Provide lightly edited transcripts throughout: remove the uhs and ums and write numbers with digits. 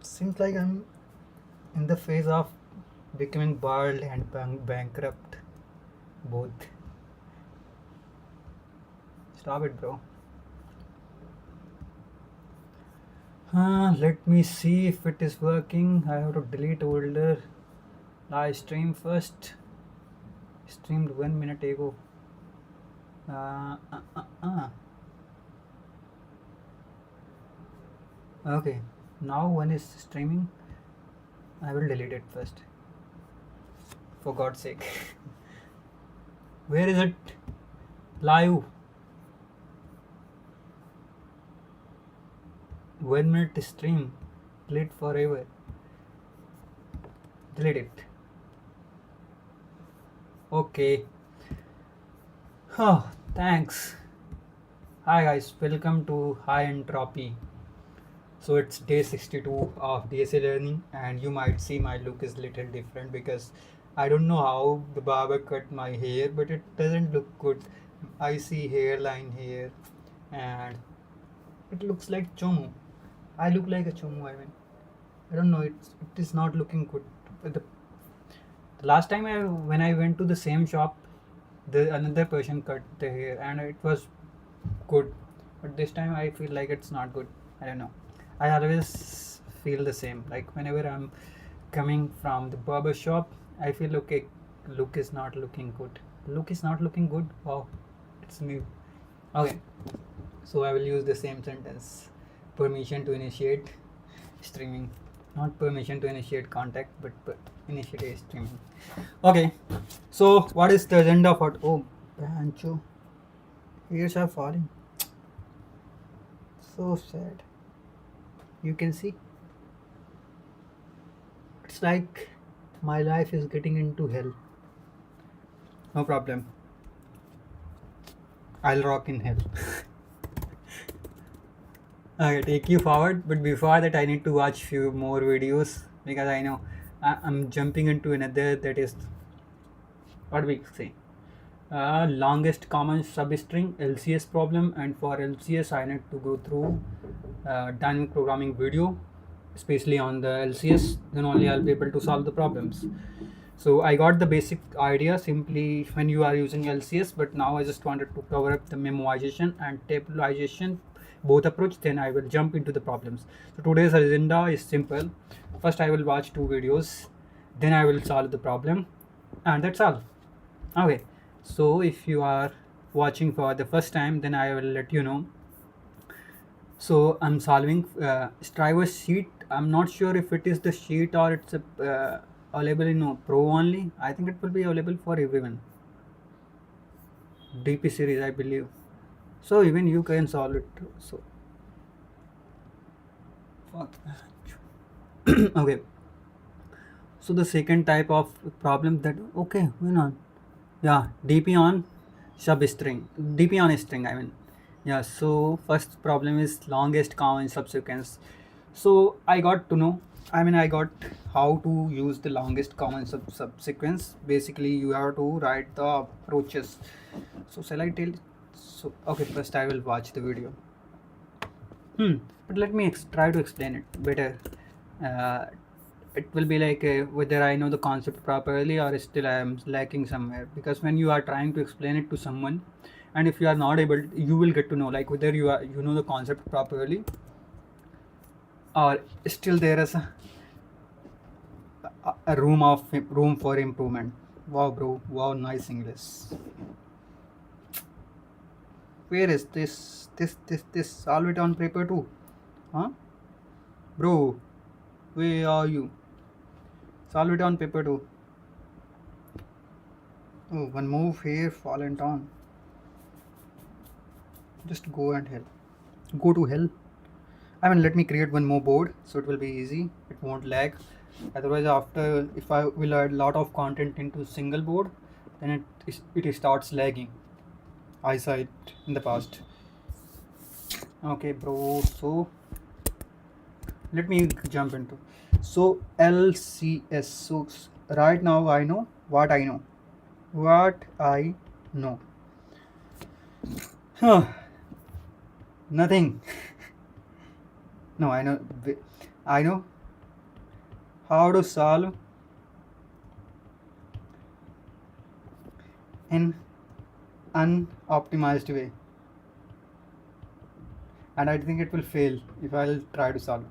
It seems like I'm in the phase of becoming bald and bankrupt. Both. Stop it, bro. Let me see if it is working. I have to delete older live stream first. Streamed 1 minute ago. Uh, uh, uh, uh. Okay, now one is streaming. I will delete it first. For God's sake. Where is it? Live. 1 minute stream. Delete forever. Delete it. Okay. Oh, thanks. Hi guys, welcome to High Entropy. So it's day 62 of DSA learning, and you might see my look is little different because I don't know how the barber cut my hair, but it doesn't look good. I see hairline here, and it looks like chomu. I look like a chomu. I mean, I don't know. It is not looking good. The last time when I went to the same shop, another person cut the hair, and it was good. But this time I feel like it's not good. I don't know. I always feel the same. Like whenever I'm coming from the barber shop, I feel okay. Look is not looking good. Look is not looking good. Wow, it's new. Okay, so I will use the same sentence. Permission to initiate streaming. Not permission to initiate contact, but initiate streaming. Okay, so what is the agenda for? Oh, Bancho, hairs are falling. So sad. You can see. It's like my life is getting into hell. No problem. I'll rock in hell. Okay, take you forward, but before that I need to watch few more videos because I know I'm jumping into another, that is what we say, longest common substring LCS problem. And for LCS I need to go through dynamic programming video, especially on the LCS, then only I'll be able to solve the problems. So I got the basic idea simply when you are using LCS, but now I just wanted to cover up the memoization and tabularization, both approach, then I will jump into the problems. So today's agenda is simple. First I will watch 2 videos, then I will solve the problem, and that's all. Okay, so if you are watching for the first time, then I will let you know. So I'm solving Striver's sheet. I'm not sure if it is the sheet or it's available in Pro only. I think it will be available for everyone. DP series, I believe. So even you can solve it. So okay. So the second type of problem that why not? Yeah, DP on substring. DP on string. I mean, yeah. So first problem is longest common subsequence. So I got to know. I got how to use the longest common subsequence. Basically, you have to write the approaches. So shall I tell? So okay, first I will watch the video. But let me try to explain it better. It will be like whether I know the concept properly or still I am lacking somewhere. Because when you are trying to explain it to someone, and if you are not able, you will get to know like whether you know the concept properly or still there is a room for improvement. Wow, bro! Wow, nice English. Where is this? Solve it on paper too, huh? Bro, where are you? Solve it on paper too. Oh, one move here, fallen down. Just go and hell. Go to hell. Let me create one more board so it will be easy. It won't lag. Otherwise, after if I will add a lot of content into single board, then it starts lagging. I saw it in the past. Okay, bro. So let me jump into. So LCS. So right now I know what I know. What I know. Huh. Nothing. No, I know. how to solve in unoptimized way, and I think it will fail if I'll try to solve,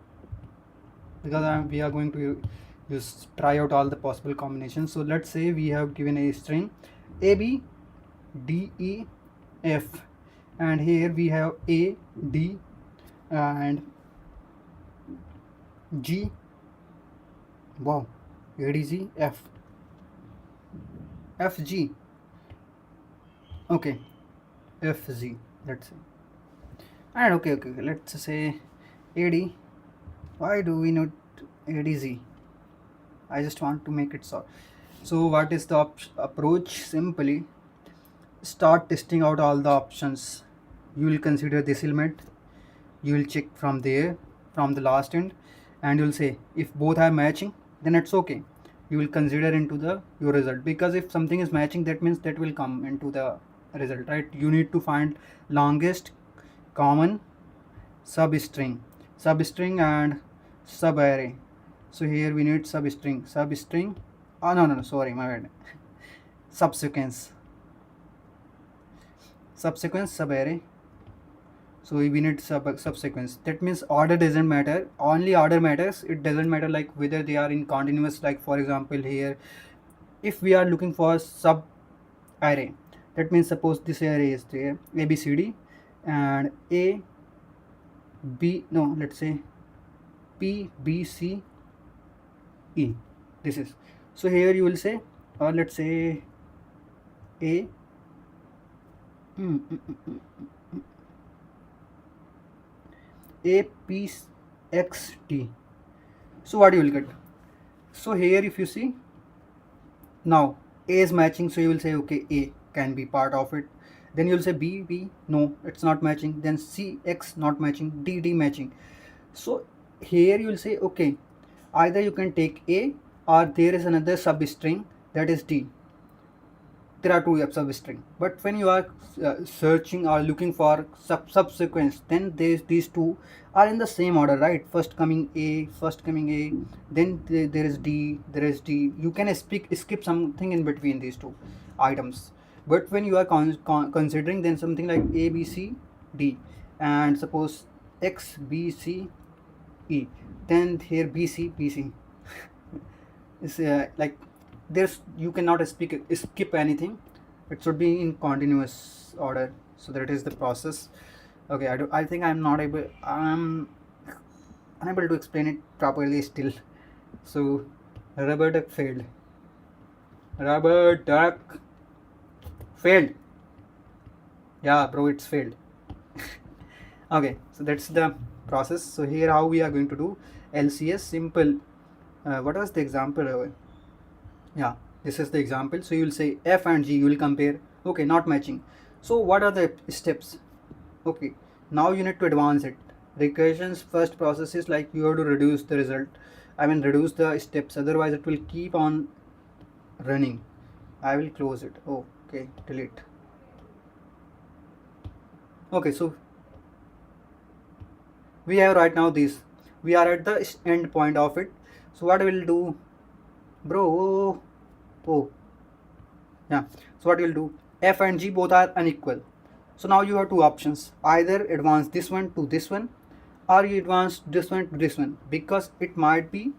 because we are going to just try out all the possible combinations. So let's say we have given a string a b d e f, and here we have a d and g, wow, a d g f f g, okay, f z, let's say, and okay, let's say ad, why do we need adz, I just want to make it solve. So what is the approach? Simply start testing out all the options. You will consider this element, you will check from there, from the last end, and you will say if both are matching, then it's okay, you will consider into the your result, because if something is matching, that means that will come into the result, right? You need to find longest common substring and subarray. So here we need substring, oh no, sorry, my bad, subsequence subarray. So we need subsequence, that means order doesn't matter, only order matters. It doesn't matter like whether they are in continuous, like for example here if we are looking for sub array, that means suppose this array is there a b c d and a b, no, let's say p b c e, this is, so here you will say, or let's say a a p x t, so what you will get? So here if you see, now a is matching, so you will say okay, a can be part of it. Then you will say b, no, it's not matching. Then c, x not matching, d matching. So here you will say okay, either you can take a, or there is another substring, that is d. There are two substring, but when you are searching or looking for subsequence, then these two are in the same order, right? First coming a, then there is d, you can skip something in between these two items. But when you are considering then something like a b c d, and suppose x b c e, then here b c is like there's, you cannot skip anything, it should be in continuous order. So that is the process. Okay, I think I'm unable to explain it properly still. So rubber duck failed, yeah bro, it's failed. Okay, so that's the process. So here how we are going to do LCS, simple. What was the example? Yeah, this is the example. So you will say f and g, you will compare, okay, not matching. So what are the steps? Okay, now you need to advance it. Recursion's first process is like you have to reduce the result, reduce the steps, otherwise it will keep on running. I will close it. Okay, delete. Okay, so we have right now this, we are at the end point of it. So what we will do, bro? Yeah, so what you'll do, f and g both are unequal. So now you have two options, either advance this one to this one, or you advance this one to this one, because it might be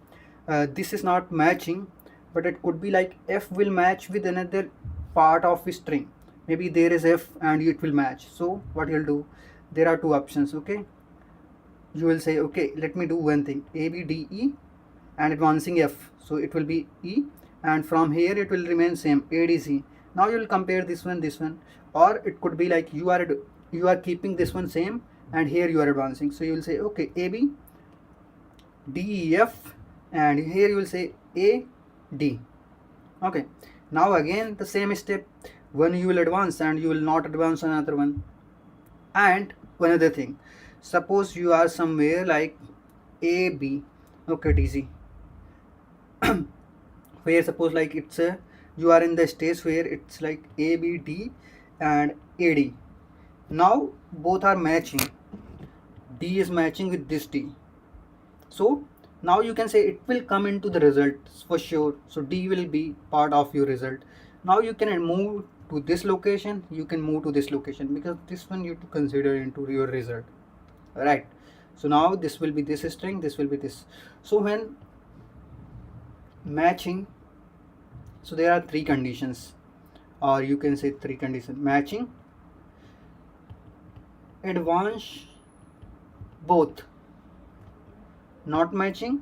this is not matching, but it could be like f will match with another part of the string, maybe there is f and it will match. So what you'll do, there are two options. Okay, you will say okay, let me do one thing, a b d e and advancing f, so it will be e, and from here it will remain same, adc. Now you will compare this one, or it could be like you are keeping this one same and here you are advancing. So you will say okay, ab def, and here you will say a d. Okay, now again the same step, one you will advance and you will not advance another one. And one other thing, suppose you are somewhere like ab, okay, dc, where suppose like it's a, you are in the stage where it's like a b d and ad. Now both are matching, d is matching with this d. So Now you can say it will come into the result for sure. So D will be part of your result. Now you can move to this location, you can move to this location, because this one you have to consider into your result, right? So now this will be this string, this will be this. So when matching, so there are three conditions, or you can say three conditions: matching, advance, both. Not matching,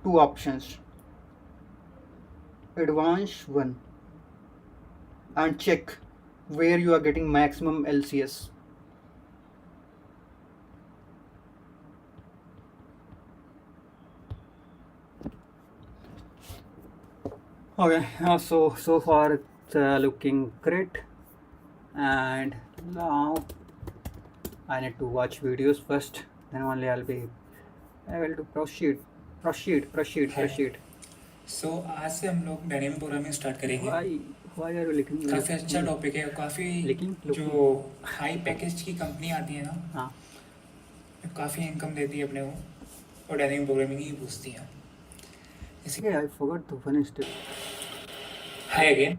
two options, advance one, and check where you are getting maximum LCS. Okay, so far it's looking great, and now I need to watch videos first, then only I'll be able to proceed. सो आज से हम लोग dynamic programming start करेंगे। Why are you looking? काफ़ी अच्छा topic है, काफ़ी जो हाई पैकेज की कंपनी आती है ना, हाँ, काफ़ी इनकम देती है अपने को, और डायनेमिक प्रोग्रामिंग ही पूछती है। I forgot the funny step. High again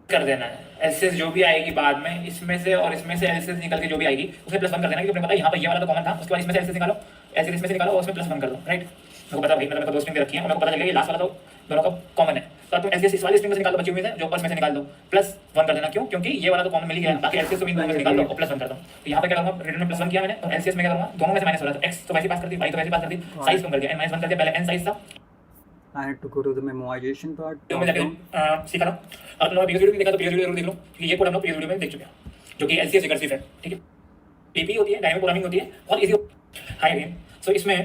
कर देना है, एलसीएस जो भी आएगी बाद में, इसमें से और इसमें से एलसीएस निकल के जो भी आएगी उसमें +1 कर देना, क्योंकि अपने पता है यहाँ पर ये वाला तो कॉमन था, उसके बाद इसमें से एलसीएस निकालो, एलसीएस इसमें से निकालो और उसमें +1 कर दो, राइट? मेरे को पता भाई, मैंने दो स्ट्रिंग दे रखी है और मेरे को पता चलेगा ये लास्ट वाला तो दोनों का कॉमन है, तो तुम एलसीएस इस वाली स्ट्रिंग में से निकाल दो, बची हुई है जो ऊपर में से निकाल दो, +1 कर देना। क्यों? क्योंकि ये वाला तो कॉमन मिल गया, बाकी एलसीएस को भी दोनों में से निकाल दो और +1 कर दो। तो यहाँ पे क्या करूँगा, रिटर्न में +1 किया मैंने, और एलसीएस में क्या करूँगा, दोनों में से माइनस हो रहा है, तो एक्स तो वैसे पास कर दी, वाई तो वैसे पास कर दी, साइज कम कर दिया, n-1 कर दिया, पहले n साइज था। I had to go to the memoization part. तो मैं जाके सीखा था, और तुम लोग प्रीवियस वीडियो में देखा तो प्रीवियस वीडियो जरूर देख लो, क्योंकि ये कोड हम लोग प्रीवियस वीडियो में देख चुके हैं, जो कि एलसीएस रिकर्सिव है, ठीक है? डीपी होती है, डायनेमिक प्रोग्रामिंग होती है, बहुत इजी। हाई अगेन, सो इसमें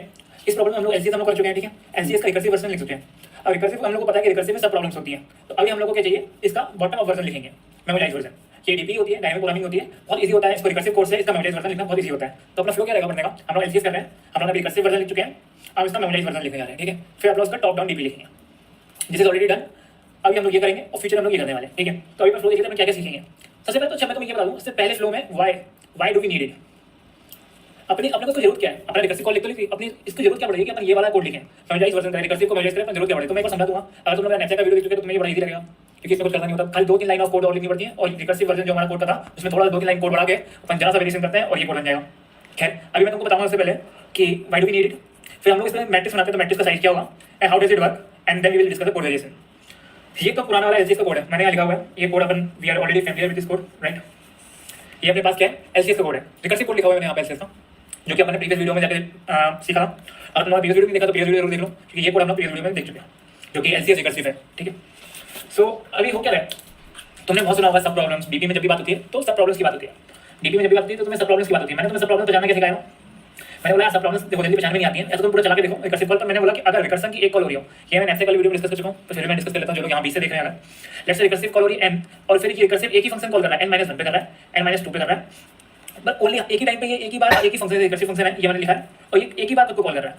इस प्रॉब्लम में हम लोग एलसीएस हम लोग कर चुके हैं, ठीक है? एलसीएस का रिकर्सिव वर्जन लिख चुके हैं। अब रिकर्सिव हम लोग को पता है कि रिकर्सिव में सब प्रॉब्लम्स होती हैं, तो अभी हम लोग को क्या चाहिए, इसका बॉटम अप वर्जन लिखेंगे, मेमोराइज वर्जन। ये डीपी होती है, डायनेमिक प्रोग्रामिंग होती है, बहुत इजी होता है, इसको रिकर्सिव कोड से इसका मेमोराइज वर्जन लिखना बहुत इजी होता है। तो अपना फ्लो क्या रहेगा पढ़ने का, हम लोग एलसीएस कर रहे हैं, हम लोग अभी रिकर्सिव वर्जन लिख चुके हैं, अब इसका मेमोराइज वर्जन लिखने जा रहे हैं, ठीक है? फिर आप लोग उसका टॉप डाउन डीपी लिखेंगे, दिस इज ऑलरेडी डन। अभी हम लोग ये करेंगे और फ्यूचर हम लोग ये करने वाले हैं, ठीक है? तो अभी मैं फ्लो देखिए, क्या क्या सीखेंगे। सबसे पहले तो अच्छा मैं तुम्हें ये बता दूं, इससे पहले फ्लो में why do we need it, अपने को इसको जरूरत क्या है, अपना रिकर्सिव कॉल लिख लो, अपनी इसको जरूरत क्या पड़ेगी कि अपन ये वाला कोड लिखें, मेमोराइज वर्जन करें, रिकर्सिव को मेमोराइज करें, अपन जरूरत क्या पड़ेगी, तो मैं एक बार समझा दूंगा। अगर तुम लोग नेक्स्ट का वीडियो देख चुके हो तो तुम्हें ये बड़ा इजी लगेगा, क्योंकि इसमें कुछ करना नहीं होता, खाली 2-3 लाइन ऑफ कोड और लिखनी पड़ती है, और रिकर्सिव वर्जन जो हमारा कोड का था उसमें थोड़ा 2-3 लाइन कोड बढ़ा के अपन जरा सा वेरिएशन करते हैं और ये कोड बन जाएगा। खैर, अभी मैं तुमको बताऊंगा उससे पहले कि why do we need it, फिर हम लोग इसमें मैट्रिक्स बनाते हैं, तो मैट्रिक्स का साइज क्या होगा and how does it work, and then we will discuss the code variation. ये तो पुराना वाला एलसीएस का कोड है, मैंने यहाँ लिखा हुआ है, ये कोड अपन we are already familiar with this code, right? ये अपने पास क्या है, एलसीएस का कोड है, रिकर्सिव कोड लिखा हुआ है मैंने यहाँ पे एलसीएस का, जो कि अपने प्रीवियस वीडियो में जाके सीखा था। अगर तुमने प्रीवियस वीडियो में देखा तो प्रीवियस वीडियो जरूर देख लो, क्योंकि ये कोड हम लोग प्रीवियस वीडियो में देख चुके हैं, जो कि एलसीएस रिकर्सिव है, ठीक है? सो अभी हो क्या रहा है, तुमने बहुत सुना होगा सब प्रॉब्लम्स, डीपी में जब भी बात होती है तो सब प्रॉब्लम्स की बात होती है, डीपी में जब भी बात होती है तो तुम्हें सब प्रॉब्लम्स की बात होती है। मैंने तुम्हें सब प्रॉब्लम पहचानना कैसे सिखाया, मैंने बोला सब प्रॉब्लम्स देखो जल्दी पहचान में नहीं आती है, ऐसा तुम पूरा चला के देखो रिकर्सिव कॉल पर। मैंने बोला कि अगर रिकर्सन की एक कॉल हो रही हो, ये मैं नेक्स्ट वाली वीडियो में डिस्कस कर चुका हूं, तो फिर मैं डिस्कस कर लेता हूं, जो लोग यहां बीच से देख रहे हैं। अगर लेट्स से रिकर्सिव कॉल हो रही है n, और फिर ये रिकर्सिव एक ही फंक्शन कॉल कर रहा है, n-1 पे कर रहा है, n-2 पे कर रहा है, बट ओनली एक ही टाइम पे, ये एक ही बार एक ही फंक्शन रिकर्सिव फंक्शन है, ये मैंने लिखा है, और ये एक ही बार खुद को कॉल कर रहा है,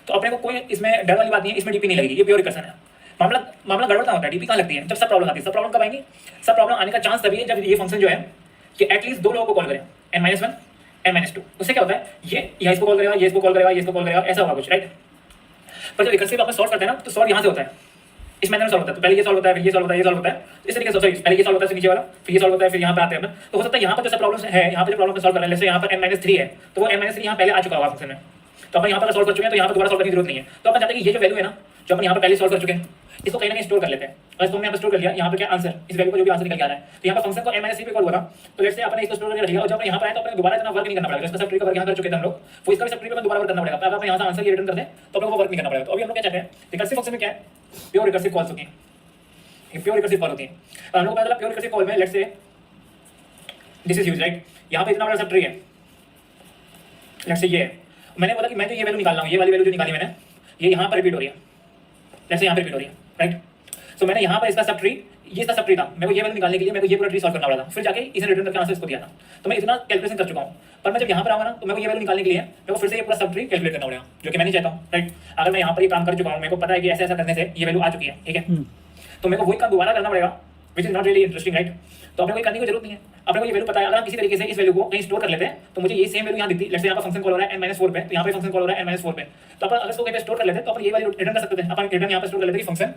तो अपने को कोई इसमें डर वाली बात नहीं है, इसमें डीपी नहीं लगेगी, ये प्योर रिकर्सन है। मामला गड़बड़ कहाँ होता है, डीपी कहाँ लगती है, जब सब प्रॉब्लम आती है। सब प्रॉब्लम कब आएंगी, सब प्रॉब्लम आने का चांस तभी है जब ये फंक्शन जो है कि एटलीस्ट 2 लोगों को कॉल करें, n-1 n-2, उससे क्या होता है, ये या इसको कॉल करेगा, ये इसको कॉल करेगा, ये इसको कॉल करेगा, ऐसा होगा कुछ, राइट? पर जब रिकर्सिव अपन सॉल्व करते हैं ना, तो सॉल्व यहाँ से होता है, इस मैनर में सॉल्व होता है, तो पहले ये सॉल्व होता है, फिर ये सॉल्व होता है, ये सॉल्व होता है, इस तरीके से पहले ये सॉल्व होता है, फिर नीचे वाला, फिर ये सॉल्व होता है, फिर यहाँ पे आते हैं। तो हो सकता है यहाँ पर जो सब प्रॉब्लम है, यहाँ पे जो प्रॉब्लम सॉल्व कर रहे हैं, जैसे यहाँ पर n-3 है, तो वो n-3 यहाँ पहले आ चुका होगा फंक्शन में, तो अपन यहाँ पर सॉल्व कर चुके हैं, तो यहाँ पर दोबारा सॉल्व करने की जरूरत नहीं है। तो अपन चाहते हैं कि ये जो वैल्यू है ना, जो अपन यहाँ पर पहले सॉल्व कर चुके हैं, इसको कहीं ना कहीं स्टोर कर लेते हैं, और इसको हमने यहाँ पर स्टोर कर लिया, यहाँ पर क्या आंसर, इस वैल्यू को जो भी आंसर निकल के आ रहा है, तो यहाँ पर फंक्शन को n-3 पे कॉल हुआ था, तो लेट्स से अपने इसको स्टोर करके रख लिया, और जब यहाँ पर आए तो अपने दोबारा इतना वर्क नहीं करना पड़ेगा, इसका सब ट्री का वर्क यहाँ कर चुके थे हम लोग, वो इसका भी सब ट्री का दोबारा वर्क करना पड़ेगा। अगर आप यहाँ से आंसर ये रिटर्न कर दें तो अपने को वर्क नहीं करना पड़ेगा। तो अभी हम लोग क्या चाहते हैं, रिकर्सिव फंक्शन में क्या है, प्योर रिकर्सिव कॉल्स होती है, प्योर रिकर्सिव कॉल होती है। हम लोग पता चला प्योर रिकर्सिव कॉल में let's say this is use, right? यहाँ पे इतना बड़ा सब ट्री है, लेट्स से ये है, मैंने बोला कि मैं जो ये वैल्यू निकालना हूँ, ये वाली वैल्यू जो निकाली मैंने, ये यहाँ पर रिपीट हो रही है, लेट्स से यहाँ पे रिपीट हो रही है, राइट? सो मैंने यहाँ पर इसका सब ट्री, ये इसका सब ट्री था, मेरे को ये वैल्यू निकालने के लिए मेरे को ये पूरा ट्री सॉल्व करना पड़ा था, फिर जाके इसे रिटर्न करके आंसर इसको दिया था। तो मैं इतना कैलकुलेशन कर चुका हूँ, पर मैं जब यहाँ पर आऊँगा ना, तो मेरे को ये वैल्यू निकालने के लिए मेरे को फिर से ये पूरा सब ट्री कैलकुलेट करना पड़ेगा, जो कि मैं नहीं चाहता हूँ, राइट? अगर मैं यहाँ पर ये काम कर चुका हूँ, मेरे को पता है कि ऐसा ऐसा करने से ये वैल्यू आ चुकी है, ठीक है, तो मेरे को वही काम दोबारा करना पड़ेगा which is not really interesting, right. तो अपने को ये करने की जरूरत नहीं है, अपने को ये वैल्यू पता है। अगर हम किसी तरीके से इस वैल्यू को कहीं स्टोर कर लेते हैं तो मुझे ये सेम वैल्यू यहाँ दिखती है। लेट्स से यहाँ पर फंक्शन कॉल हो रहा है n-4 पे, तो यहाँ पे फंक्शन कॉल हो रहा है n-4 पे, तो अपन अगर इसको कहीं पे स्टोर कर लेते हैं तो अपन ये वैल्यू रिटर्न कर सकते थे। अपन रिटर्न यहाँ पे स्टोर कर लेते हैं कि फंक्शन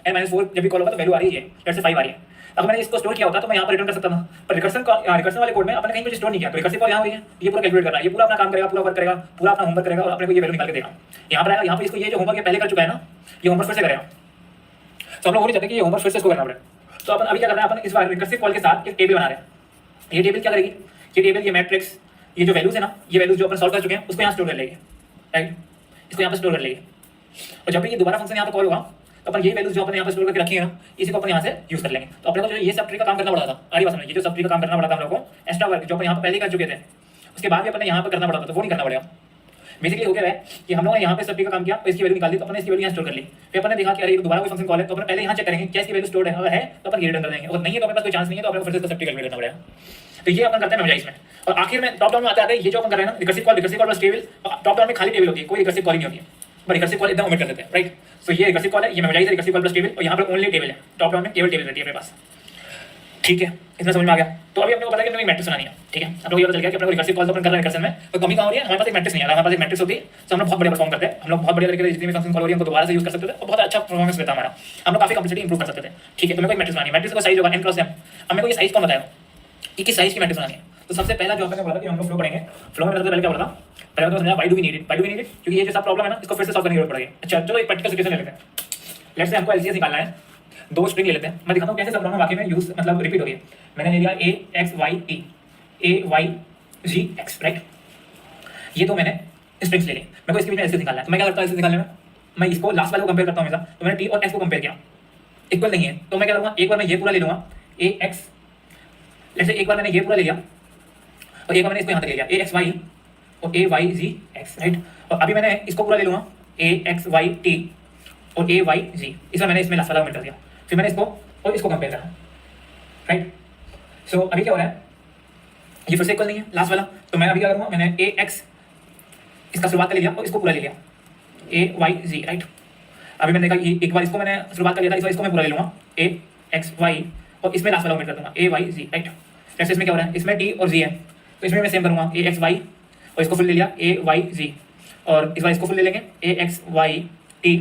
n-4 जब भी कॉल होगा तो वैल्यू आ रही है, लेट्स से 5 आ रही है। अगर मैंने इसको स्टोर किया होता तो मैं यहाँ पर रिटर्न कर सकता था, पर रिकर्सन वाले कोड में अपने कहीं पे स्टोर नहीं किया, तो रिकर्सिव कॉल यहाँ हुई है, ये पूरा कैलकुलेट कर रहा है, ये पूरा अपना काम करेगा, पूरा वर्क करेगा, पूरा अपना होमवर्क करेगा और अपने को ये वैल्यू निकाल के देगा। यहाँ पर आएगा, यहाँ पर इसको ये जो होमवर्क पहले कर चुका है ना, ये होमवर्क फिर से करेगा। तो हम लोग वो नहीं चाहते कि ये होमवर्क फिर से इसको करना पड़े। तो अपन अभी क्या कर रहे हैं, अपन इस बार रिकर्सिव कॉल के साथ एक टेबल बना रहे हैं। ये टेबल क्या करेगी, ये टेबल, ये मैट्रिक्स, ये जो वैल्यूज है ना, ये वैल्यूज जो अपन सॉल्व कर चुके हैं उसको यहाँ स्टोर कर लेंगे, राइट, इसको यहाँ पर स्टोर कर लेंगे। और जब भी ये दोबारा फंक्शन यहाँ पर कॉल होगा तो अपन ये वैल्यूज जो अपन यहाँ पर स्टोर करके रखी है ना, इसी को अपन यहाँ से यूज कर लेंगे। तो अपने को जो ये सब ट्री का काम करना पड़ा था, अरे बात ये जो सब ट्री का काम करना पड़ा था हम लोग को, एक्स्ट्रा वर्क जो अपन यहाँ पर पहले कर चुके थे, उसके बाद भी अपने यहाँ पर करना पड़ा था, तो वो नहीं करना पड़ेगा। बेसिकली हो गया है कि हम लोग ने यहाँ पे सब ट्री का काम किया, तो इसकी वैल्यू निकाल दी, तो अपने इसकी वैल्यू यहाँ स्टोर कर ली। फिर अपने देखा कि अरे दोबारा कोई फंक्शन कॉल है, तो अपन पहले यहाँ चेक करेंगे क्या इसकी वैल्यू स्टोर्ड है, अगर है तो अपन ये रिटर्न कर देंगे, और नहीं है तो अपने पास कोई चांस नहीं है, तो अपने को फिर से सब ट्री कैलकुलेट करना पड़ेगा। तो ये अपन करते हैं मेमोराइज में। और आखिर में टॉप डाउन में आता है ये जो अपन कर रहे हैं ना, recursive call plus table. Top down में खाली टेबल होती है, कोई रिकर्सिव कॉल नहीं होती है, पर रिकर्सिव कॉल एकदम ओमिट कर देते हैं, राइट। सो ये रिकर्सिव कॉल है, ये मेमोराइज है, रिकर्सिव कॉल प्लस टेबल, और यहाँ पर ओनली टेबल है। टॉप डाउन में केवल टेबल रहती है अपने पास, ठीक है, इतना समझ में आ गया। तो अभी अपने को पता है कि अपने को मैट्रिक्स बनानी है, ठीक है। अब लोग ये पता चल गया कि अपने को रिकर्सिव कॉल तो अपन कर रहे हैं रिकर्सन में, तो कमी कहाँ हो रही है, हमारे पास एक मैट्रिक्स नहीं आ रहा, हमारे पास एक मैट्रिक्स होती है तो हम लोग बहुत बढ़िया परफॉर्म करते हैं, हम लोग बहुत बढ़िया तरीके से जितनी भी फंक्शन कॉल हो रही है उनको दोबारा से यूज कर सकते थे और बहुत अच्छा परफॉर्मेंस देता हमारा, हम लोग काफी कंप्लीसिटी इंप्रूव कर सकते थे, ठीक है। तो मेरे को एक मैट्रिक्स बनानी है, मैट्रिक्स का साइज होगा n क्रॉस m। अब मेरे को ये साइज कौन बताएगा, किस साइज की मैट्रिक्स बनानी है। तो सबसे पहला जो आपने बोला कि हम लोग फ्लो पढ़ेंगे, फ्लो में सबसे पहले क्या पढ़ा, पहले तो समझा why do we need it, क्योंकि ये जो सब प्रॉब्लम है ना इसको फिर से सॉल्व करने की जरूरत पड़ेगी। अच्छा चलो एक प्रैक्टिकल सिचुएशन ले लेते हैं। लेट्स से हमको एलसीएस निकालना है, दो स्ट्रिंग ले लेते हैं, मैं दिखाता हूँ कैसे सब प्रॉब्लम वाकई में यूज मतलब रिपीट हो रही है। मैंने ले लिया a x y t a y g x, right, ये दो मैंने स्ट्रिंग्स ले ली, मेरे को इसके बीच में एलसीएस निकालना है। तो मैं क्या करता हूँ एलसीएस निकालने में, मैं इसको लास्ट वाले को कंपेयर करता हूँ हमेशा। तो मैंने t और x को कंपेयर किया, इक्वल नहीं है, तो मैं क्या करूँगा, एक बार मैं ये पूरा ले लूँगा a x, जैसे एक बार मैंने ये पूरा ले लिया और एक बार मैंने इसको यहाँ तक ले लिया a x y और a y z x, right. और अभी मैंने इसको पूरा ले लूँगा a x y t और a y z, इस बार मैंने इसमें लास्ट वाला कंपेयर कर दिया, फिर मैंने इसको और इसको कंपेयर करा, राइट। सो अभी क्या हो रहा है, ये फिर से इक्वल नहीं है लास्ट वाला, तो मैं अभी क्या करूँगा, मैंने a x इसका शुरुआत कर लिया और इसको पूरा ले लिया a y z, राइट। अभी मैंने देखा कि एक बार इसको मैंने शुरुआत कर लिया था, इस बार इसको मैं पूरा ले लूँगा a x y और इसमें लास्ट वाला कंपेयर कर दूँगा a y z, राइट। जैसे इसमें क्या हो रहा है, इसमें t और z है, तो इसमें मैं सेम करूँगा a x y और इसको फुल ले लिया a y z, और इस बार इसको फुल ले लेंगे a x y t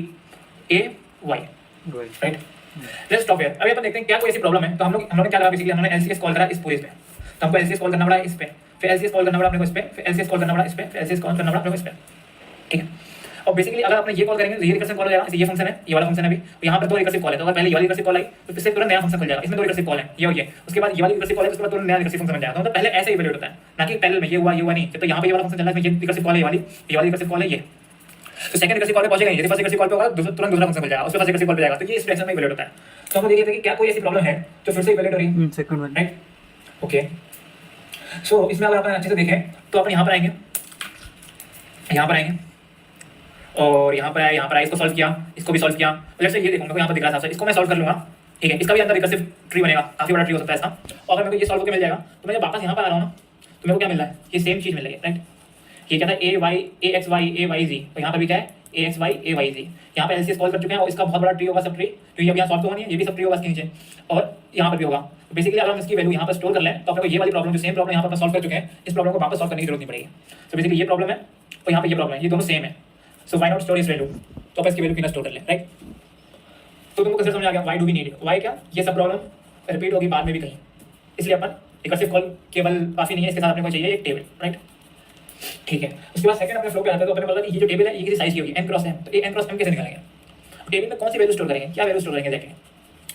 a y, right. Let's stop here. अभी अपन देखते हैं क्या कोई ऐसी प्रॉब्लम है। तो हम लोग ने क्या करा, बेसिकली हमने एलसीएस कॉल करा इस पूरे पे, तो हमको एलसीएस कॉल करना पड़ा इस पे, फिर एलसीएस कॉल करना पड़ा अपने को इस पे, फिर एलसीएस कॉल करना पड़ा इस पे, फिर एलसीएस कॉल करना पड़ा अपने को इस पे, ठीक है। और बेसिकली अगर आपने ये कॉल करेंगे तो ये रिकर्सिव कॉल हो जाएगा, ये फंक्शन है, ये वाला फंक्शन है, अभी यहाँ पर दो रिकर्सिव कॉल है, तो अगर पहले ये वाली रिकर्सिव कॉल आई तो फिर से तुरंत नया फंक्शन खुल जाएगा, इसमें दो रिकर्सिव कॉल है ये और ये, उसके बाद ये वाली रिकर्सिव कॉल है, उसके बाद तुरंत नया रिकर्सिव फंक्शन बन जाएगा। तो मतलब पहले ऐसे इवैल्यूएट होता है, ना कि पहले में ये हुआ नहीं, तो यहाँ पे ये वाला फंक्शन चल रहा है, ये रिकर्सिव कॉल है, ये वाली रिकर्सिव कॉल है ये, तो सेकंड रिकर्सिव कॉल पे पहुंचेगा, ये फर्स्ट रिकर्सिव कॉल पे होगा तुरंत दूसरा फंक्शन मिल जाएगा, उसके बाद रिकर्सिव कॉल पे जाएगा, तो ये इस डायरेक्शन में इवैल्यूएट होता है। तो हम देखिए कि क्या कोई ऐसी प्रॉब्लम है जो फिर से इवैल्यूएट हो रही है, सेकंड वन, राइट, ओके। सो इसमें अगर अपन अच्छे से देखें तो अपन यहाँ पर आएंगे, यहाँ पर आएंगे और यहाँ पर आए, इसको सॉल्व किया, इसको भी सॉल्व किया, लेट्स से ये देखो मेरे को यहाँ पर दिख रहा था, इसको मैं सॉल्व कर लूँगा, ठीक है। इसका भी अंदर रिकर्सिव ट्री बनेगा, काफी बड़ा ट्री हो सकता है इसका, और अगर मेरे को ये सॉल्व करके मिल जाएगा तो मैं जब वापस यहाँ पर आ रहा हूँ ना, तो मेरे को क्या मिल रहा है, ये सेम चीज़ मिल रही है, राइट। ये क्या था a x y a y z, तो यहाँ पर भी क्या है a x y a y z, यहाँ पे एलसीएस कॉल कर चुके हैं और इसका बहुत बड़ा ट्री होगा, सब ट्री, तो ये अब यहाँ सॉल्व तो होनी है, ये भी सब ट्री होगा इसके नीचे, और यहाँ पर भी होगा। तो बेसिकली अगर हम इसकी वैल्यू यहाँ पर स्टोर कर लें तो अपने को ये वाली प्रॉब्लम, जो सेम प्रॉब्लम यहाँ पर सॉल्व कर चुके हैं, इस प्रॉब्लम को वापस सॉल्व करने की जरूरत नहीं पड़ेगी। तो बेसिकली ये प्रॉब्लम है और यहाँ पे ये प्रॉब्लम है, ये दोनों सेम है, सो व्हाई नॉट स्टोर इस वैल्यू, तो अपन इसकी वैल्यू क्यों स्टोर कर लें, राइट। तो तुमको कैसे समझ आ गया why do we need it, why क्या, ये सब प्रॉब्लम रिपीट होगी बाद में भी कहीं, इसलिए अपन रिकर्सिव कॉल केवल काफी नहीं है, इसके साथ अपने को चाहिए एक टेबल, राइट, ठीक है। उसके बाद सेकंड अपने फ्लो पे आते हैं, तो अपने बोला कि ये जो टेबल है ये किसी साइज की होगी n क्रॉस m, तो ये n क्रॉस m कैसे निकालेंगे, टेबल में कौन सी वैल्यू स्टोर करेंगे, क्या वैल्यू स्टोर करेंगे देखें,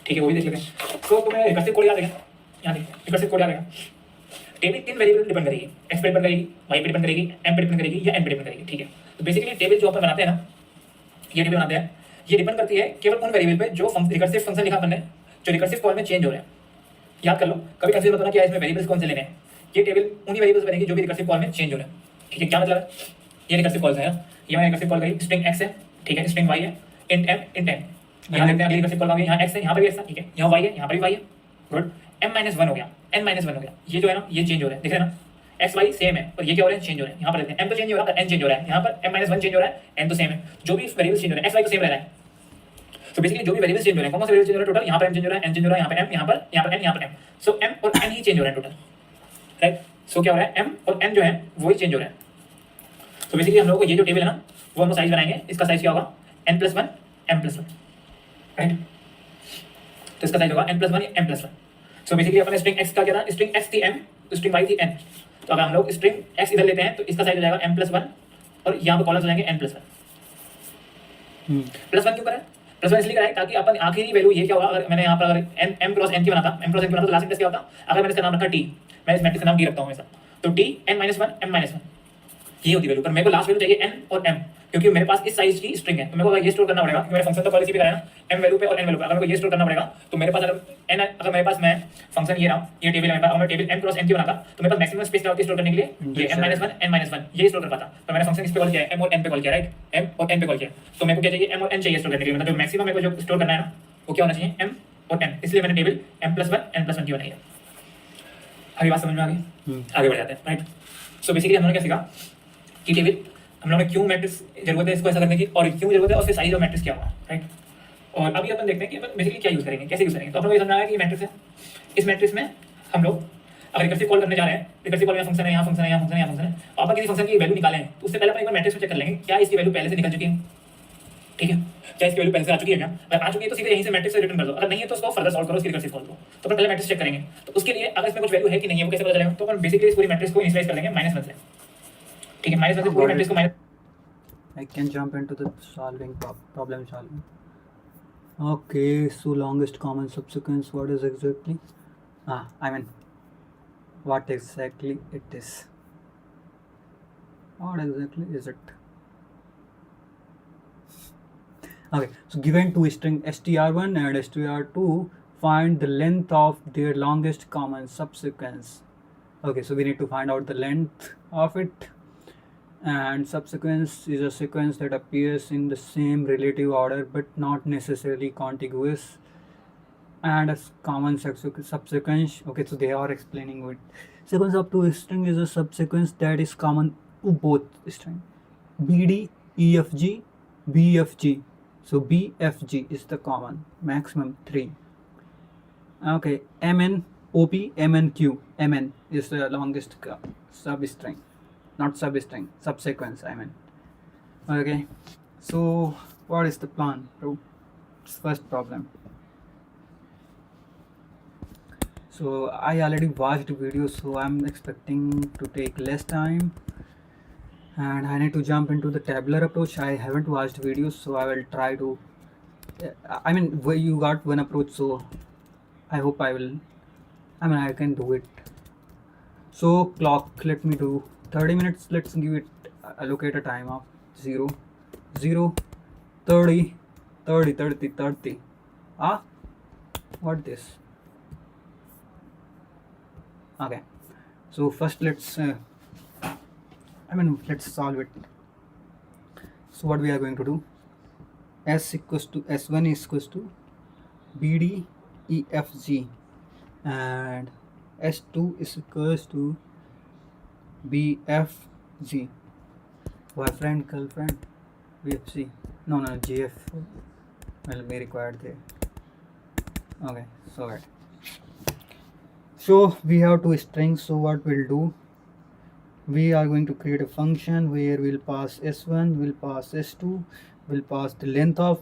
ठीक है, वो भी देख लेते हैं। तो तुम्हें रिकर्सिव कोड याद है, यहाँ देखिए रिकर्सिव कोड याद है, टेबल तीन वेरिएबल डिपेंड करेगी, x पे डिपेंड करेगी, y पे डिपेंड करेगी, m पे डिपेंड करेगी या n पे डिपेंड करेगी, ठीक है। तो बेसिकली टेबल जो अपन बनाते हैं ना, ये टेबल बनाते हैं, ये डिपेंड करती है केवल उन वेरिएबल पे जो रिकर्सिव फंक्शन लिखा अपन ने, जो रिकर्सिव कॉल में चेंज हो रहे हैं। याद कर लो, कभी कंफ्यूज मत होना कि इसमें वेरिएबल्स कौन से लेने हैं, ये टेबल उन्हीं वेरिएबल्स बनेगी जो भी रिकर्सिव कॉल में चेंज हो रहे हैं, ठीक है। क्या मतलब है, ये रिकर्सिव कॉल्स है, ये मैंने रिकर्सिव कॉल करी, स्ट्रिंग x है, ठीक है, स्ट्रिंग y है, int m int n, यहाँ देखते हैं अगली रिकर्सिव कॉल आ गई, यहाँ x है, यहाँ पर भी x है, ठीक है, यहाँ y है, यहाँ पर भी y है, गुड, m-1 हो गया, n-1 हो गया, ये जो है ना ये चेंज हो रहा है, दिख रहे हैं ना, x y सेम है और ये क्या हो रहा है, चेंज हो रहा है। यहाँ पर देखते हैं m तो चेंज हो रहा है, n चेंज हो रहा है, यहाँ पर m-1 चेंज हो रहा है, n तो सेम है, जो भी वेरिएबल चेंज हो रहा है, x y तो सेम रह रहा है। सो बेसिकली जो भी वेरिएबल्स चेंज हो रहे हैं, कौन से वेरिएबल चेंज हो रहे हैं टोटल, यहाँ पर m चेंज हो रहा है, n चेंज हो रहा है, यहाँ पर m, यहाँ पर n, यहाँ पर m। सो m और n ही चेंज हो रहे हैं टोटल, राइट। सो क्या हो रहा है, m और n जो है वो ही चेंज हो रहे हैं। तो बेसिकली हम लोगों को ये जो टेबल है ना, वो हम साइज बनाएंगे, इसका साइज क्या होगा, n+1 m+1, राइट। तो इसका साइज होगा n+1 m+1। सो बेसिकली अपने स्ट्रिंग x का क्या था, स्ट्रिंग x थी m, तो स्ट्रिंग y थी n। तो अगर हम लोग स्ट्रिंग x इधर लेते हैं तो इसका साइज हो जाएगा m+1 और यहाँ पे कॉलम्स हो जाएंगे n+1। +1 क्यों करा है, +1 इसलिए करा है ताकि अपन आखिरी वैल्यू ये क्या होगा, अगर मैंने यहाँ पर अगर m क्रॉस n की बनाता, m क्रॉस n की बनाता तो लास्ट इंडेक्स क्या होता, अगर मैंने इसका नाम रखा t, मैं इस मैट्रिक्स का नाम t रखता हूँ हमेशा, तो t n-1 m-1 ये होती वैल्यू। पर मेरे को लास्ट वैल्यू चाहिए n और m, क्योंकि मेरे पास इस साइज की स्ट्रिंग है, तो मेरे को ये स्टोर करना पड़ेगा, क्योंकि मैंने फंक्शन तो पॉलिसी भी कराया ना m वैल्यू पे और n वैल्यू पे, अगर मेरे को ये स्टोर करना पड़ेगा तो मेरे पास अगर n, अगर मेरे पास मैं फंक्शन ये रहा, ये टेबल है मेरे पास, और मैं टेबल m क्रॉस n की बनाता तो मेरे पास मैक्सिमम स्पेस क्या होती है स्टोर करने के लिए, ये m-1 n-1 ये स्टोर कर पाता। पर मैंने फंक्शन इस पे कॉल किया है, m और n पे कॉल किया, राइट, m और n पे कॉल किया, तो मेरे को क्या चाहिए, m और n चाहिए स्टोर करने के लिए, मतलब जो मैक्सिमम मेरे को जो स्टोर करना है ना वो क्या होना चाहिए, m और n, इसलिए मैंने टेबल m+1 n+1 की बनाई है। अभी बात समझ में आ गई, आगे बढ़ जाते हैं, राइट। सो बेसिकली हमने क्या सीखा कि टेबल हम लोगों ने क्यों मैट्रिक्स जरूरत है इसको ऐसा करने की, और क्यों जरूरत है, और फिर साइज ऑफ मैट्रिक्स क्या होगा, राइट। और अभी अपन देखते हैं कि अपन बेसिकली क्या यूज करेंगे, कैसे यूज करेंगे। तो अपन को ये समझ आया कि मैट्रिक्स है, इस मैट्रिक्स में हम लोग अगर रिकर्सिव कॉल करने जा रहे हैं, रिकर्सिव कॉल में फंक्शन है, यहाँ फंक्शन है, यहाँ फंक्शन है, यहाँ फंक्शन है, और अपन किसी फंक्शन की वैल्यू निकालें तो उससे पहले अपन एक बार मैट्रिक्स में चेक कर लेंगे क्या इसकी वैल्यू पहले से निकल चुकी है, ठीक है, क्या इसकी वैल्यू पहले से आ चुकी है क्या, अगर आ चुकी है तो सीधे यहीं से मैट्रिक्स से रिटर्न कर दो, अगर नहीं है तो उसको फर्दर सॉल्व करो उसकी रिकर्सिव कॉल को। तो अपन पहले मैट्रिक्स चेक करेंगे, तो उसके लिए अगर इसमें कुछ वैल्यू है कि नहीं है वो कैसे पता चलेगा, तो अपन बेसिकली इस पूरी मैट्रिक्स को इनिशियलाइज कर लेंगे -1 से, ठीक है, -1 से पूरी मैट्रिक्स को I can jump into the solving problem solving. Okay, so longest common subsequence, what is exactly? What exactly it is? What exactly is it? Okay, so given two string str1 and str2, find the length of their longest common subsequence. Okay, so we need to find out the length of it. And subsequence is a sequence that appears in the same relative order but not necessarily contiguous. And a common subsequence, okay, so they are explaining it. Sequence up to a string is a subsequence that is common to both string bd, efg, bfg. So bfg is the common, maximum 3. Okay, mn, op, mnq. Mn is the longest substring, not substring, subsequence I mean. Okay, so what is the plan, bro? First problem. So I already watched video, so I'm expecting to take less time, and I need to jump into the tabular approach. I haven't watched videos, so I will try to I mean, you got one approach, so I hope I can do it. So clock, let me do 30 minutes. Let's give it, allocate a time of 0 0 30 30 30 30. What this? Okay, so first let's solve it. So what we are going to do, s equals to s1 is equals to bd efg, and s2 is equals to bfg, boyfriend, girlfriend, bfc, no gf will be required there. Okay, so right, so we have two strings. So what we'll do, we are going to create a function where we'll pass s1, we'll pass s2, we'll pass the length of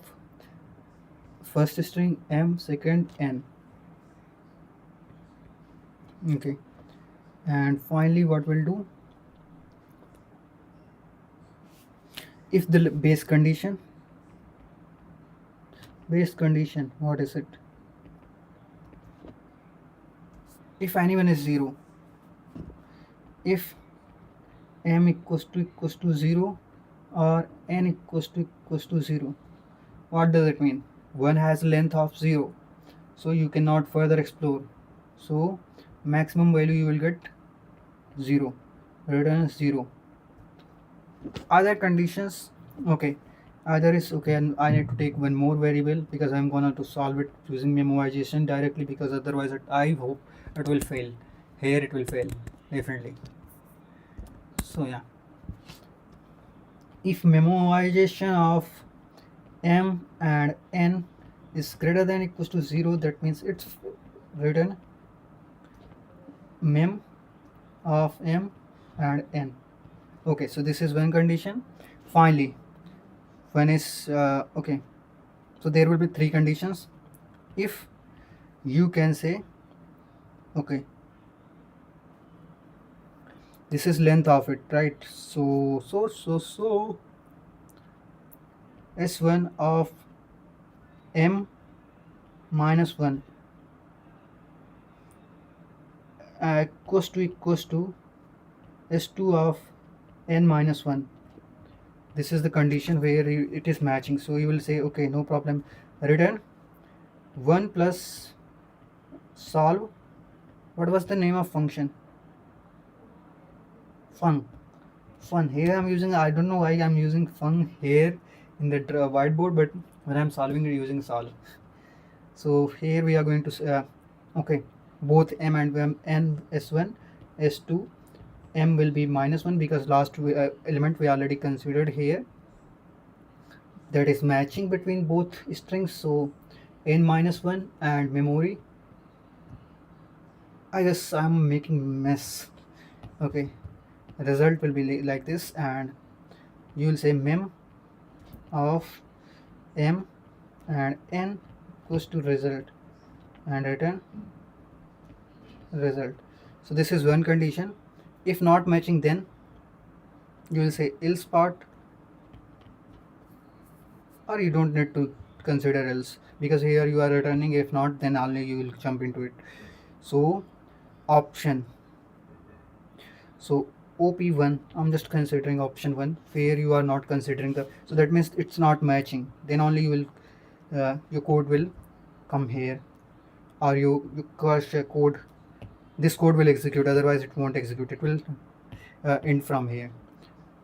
first string m, second n. Okay, and finally what we'll do, if the base condition, what is it, if anyone is 0, if m equals to 0 or n equals to 0, what does it mean? One has length of 0, so you cannot further explore, so maximum value you will get 0, returns 0. Other conditions, okay, either is okay, and I need to take one more variable because I'm gonna to solve it using memoization directly, because otherwise I hope it will fail. Here it will fail definitely. So yeah, if memoization of m and n is greater than equals to 0, that means it's written mem of m and n. Okay, so this is one condition. Finally, one is okay, so there will be three conditions. If you can say, okay, this is length of it, right? So s1 of m minus 1 equals to s2 of n minus 1. This is the condition where it is matching. So you will say, okay, no problem, return 1 plus solve. What was the name of function? Fun. Here I'm using, I don't know why I'm using fun here in the whiteboard, but when I'm solving it using solve. So here we are going to okay, both m and n s1 s2 m will be minus 1 because last element we already considered here, that is matching between both strings. So n minus 1 and memory, I guess I'm making mess. Okay, result will be like this, and you will say mem of m and n equals to result and return result. So this is one condition. If not matching, then you will say else part, or you don't need to consider else because here you are returning. If not, then only you will jump into it. So option, so op1, I'm just considering option 1 where you are not considering the, so that means it's not matching, then only you will your code will come here, or you crush a code, this code will execute, otherwise it won't execute, it will end from here.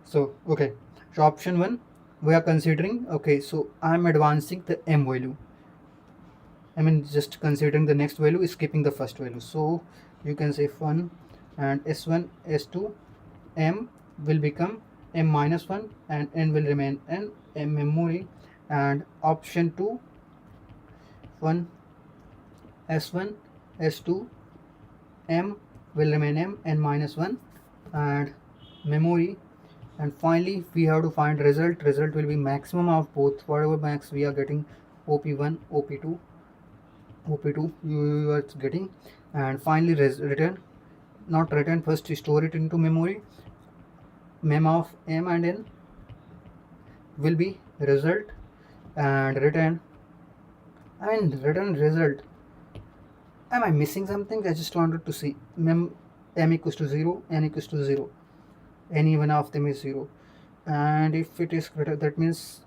So okay, so option 1 we are considering. Okay, so I'm advancing the m value, I mean just considering the next value, skipping the first value. So you can say fun and s1 s2 m will become m minus 1 and n will remain n, m memory, and option 2 1 s1 s2 m will remain m, n minus 1 and memory, and finally we have to find result. Result will be maximum of both, whatever max we are getting, op1 op2 you are getting, and finally return, not return, first store it into memory, mem of m and n will be result and return, and return result. Am I missing something? I just wanted to see m equals to 0, n equals to 0, any one of them is 0, and if it is greater, that means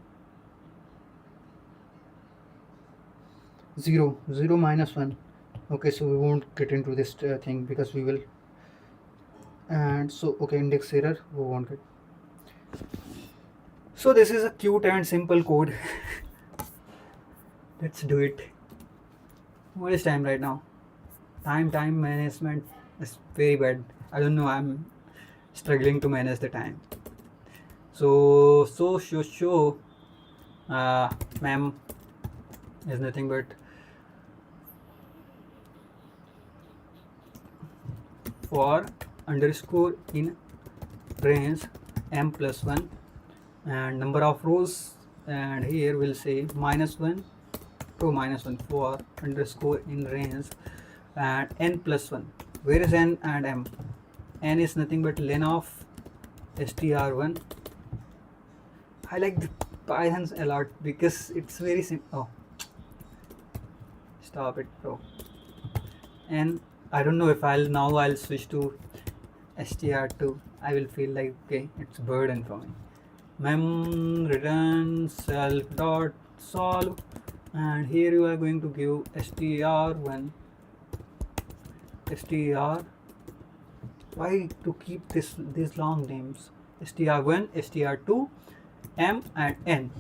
0 minus 1. Okay, so we won't get into this thing because we will, and so okay, index error we won't get. So this is a cute and simple code. Let's do it. What is time right now? Time management is very bad. I don't know, I'm struggling to manage the time. So ma'am is nothing but for underscore in range m plus 1 and number of rows, and here we'll say minus 1 to minus 1 for underscore in range and n plus 1. Where is n and m? N is nothing but len of str1. I like the Pythons a lot because it's very simple. Oh, stop it, bro. And I don't know if I'll switch to str2. I will feel like okay, it's burden for me. Mem return self dot solve, and here you are going to give str1 str. Why to keep these long names? str1 str2 m and n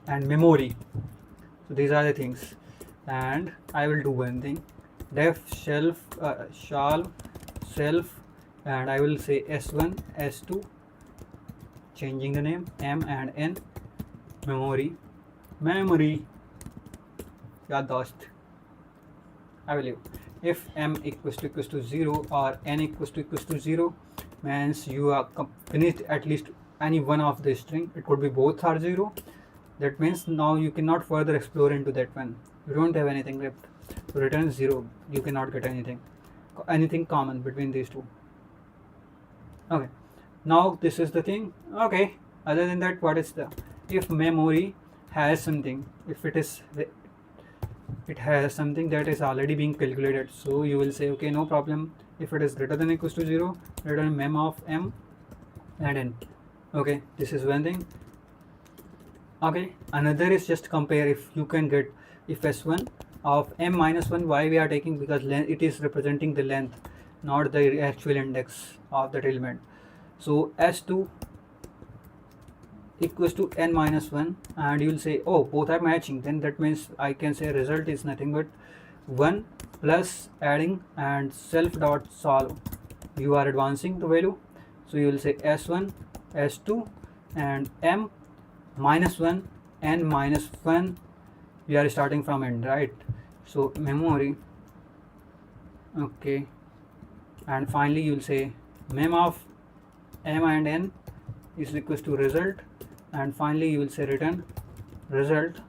and memory. So these are the things, and I will do one thing, def shelf self, and I will say s1 s2, changing the name, m and n, memory, याद दोस्त, I believe. If m equals to 0 or n equals to 0, means you are finished at least any one of the string. It could be both are 0. That means now you cannot further explore into that one. You don't have anything left. To return 0, you cannot get anything common between these two. Okay, now this is the thing. Okay, other than that, what is the, if memory has something, if it has something that is already being calculated, so you will say okay, no problem. If it is greater than or equals to 0, return mem of m and n. Okay, this is one thing. Okay, another is just compare if you can get, if s1 of m minus 1, why we are taking, because it is representing the length, not the actual index of that element. So s2 equals to n minus 1, and you will say oh, both are matching, then that means I can say result is nothing but 1 plus adding and self dot solve, you are advancing the value. So you will say s1 s2 and m minus 1 n minus 1, we are starting from end, right? So memory, okay, and finally you will say mem of m and n is equals to result, and finally you will say return result.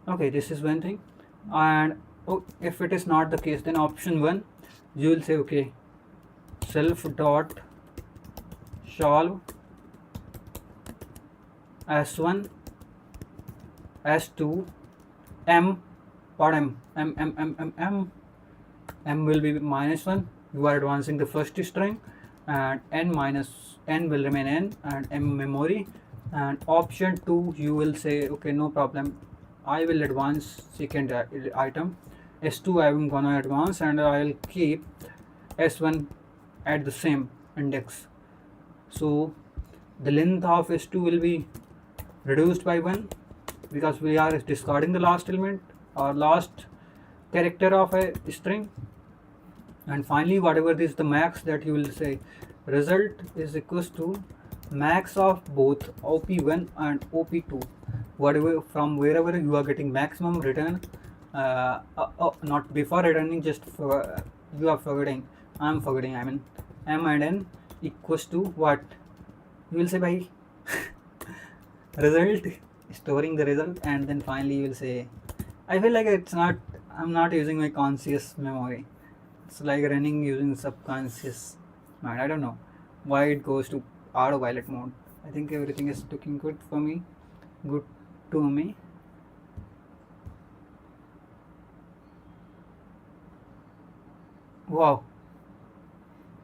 Okay, this is one thing. And if it is not the case, then option 1, you will say okay, self dot solve s1 s2 m, what m will be minus 1, you are advancing the first string, and n will remain n and m memory. And option 2, you will say okay, no problem, I will advance second item, s2 I am gonna advance, and I will keep s1 at the same index. So the length of s2 will be reduced by 1, because we are discarding the last element or last character of a string. And finally, whatever is the max, that you will say result is equals to max of both op1 and op2, whatever, from wherever you are getting maximum, return not before returning, just for, you are forgetting, I mean m and n equals to what, you will say by result, storing the result, and then finally you will say, I feel like I'm not using my conscious memory, it's like running using subconscious mind. I don't know why it goes to autopilot mode. I think everything is looking good for me, good to me. Wow,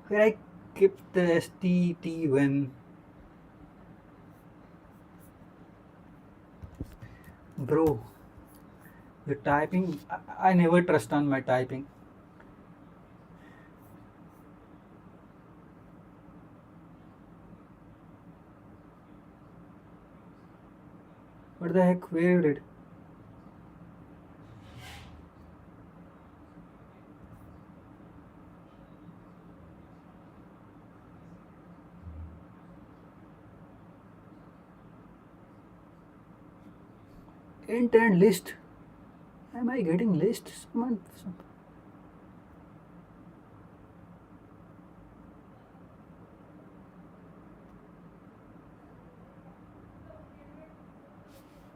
where I kept the STT when, bro, the typing, I never trust on my typing. What the heck, where did, int and list, am I getting list?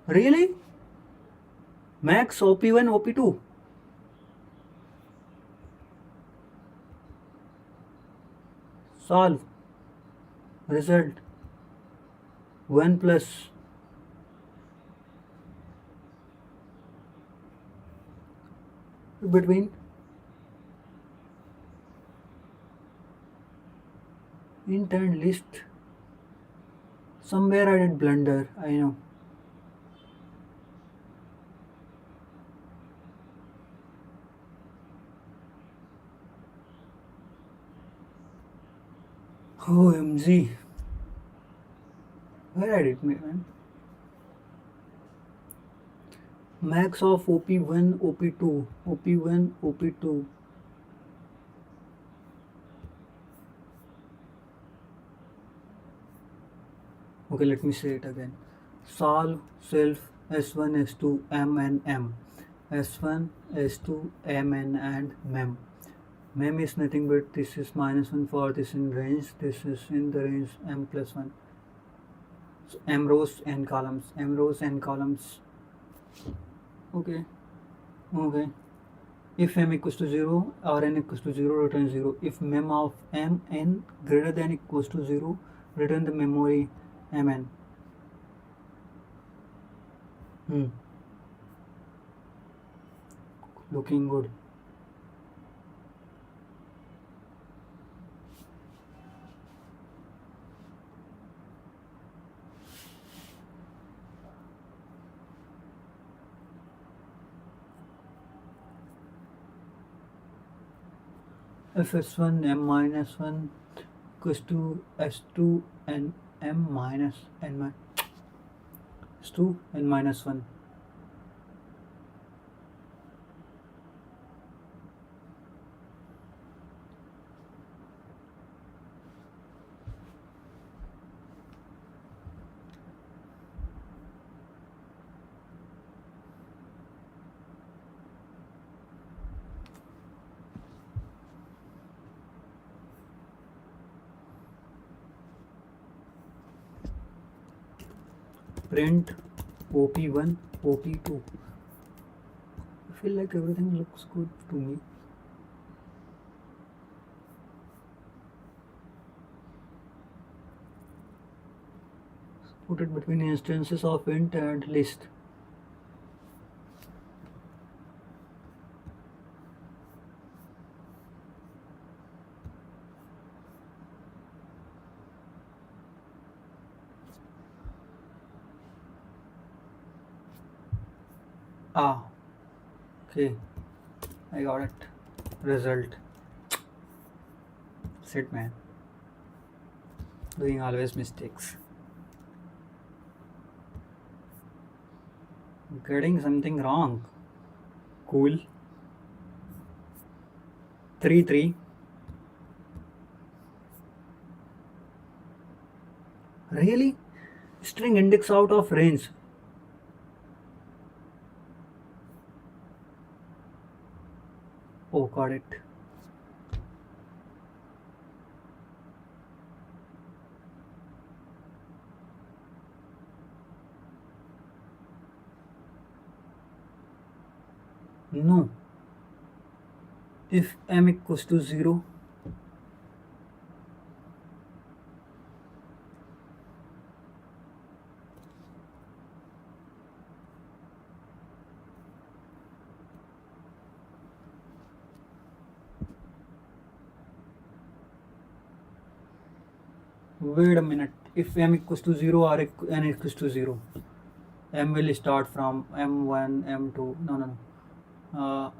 Really? Max op1 op2, solve result 1 plus between int and list. Somewhere I did blunder, I know. OMG, where I did, man? Max of op1 op2 op1 op2. Okay, let me say it again. Solve self s1 s2 m and m. S1, S2, Mn and Mem. Mem is nothing but this is -1 for this in range, this is in the range M plus 1. So M rows n columns, M rows n columns. Okay, okay. If m equals to 0 or n equals to 0, return 0. If mem of m n greater than equals to 0, return the memory mn. Looking good. If s1 m minus 1 equals to s2 and m minus n s2 n minus 1. Print op1 op2. I feel like everything looks good to me. Put it between instances of int and list. Okay, I got it. Result. Sit, man. Doing always mistakes. Getting something wrong. Cool. 3 3. Really? String index out of range. Oh, got it. No. If m equals to 0, wait a minute. If m equals to 0 or n equals to 0, m will start from m1, m2. No.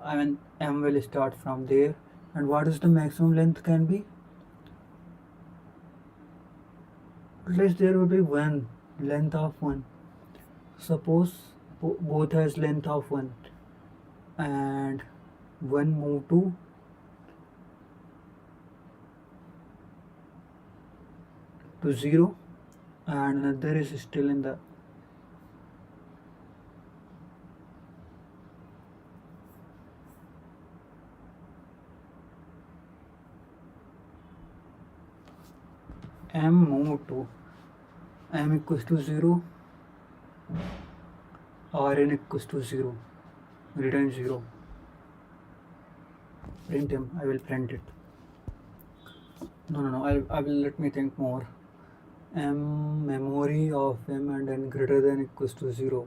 I mean, m will start from there. And what is the maximum length can be? At least there will be one length of 1. Suppose both has length of 1 and one move to 0 and another is still in the m move to m equals to 0 or n equals to 0, return 0. Print m. I will print it. No. I will let me think more. M memory of m and n greater than equals to 0.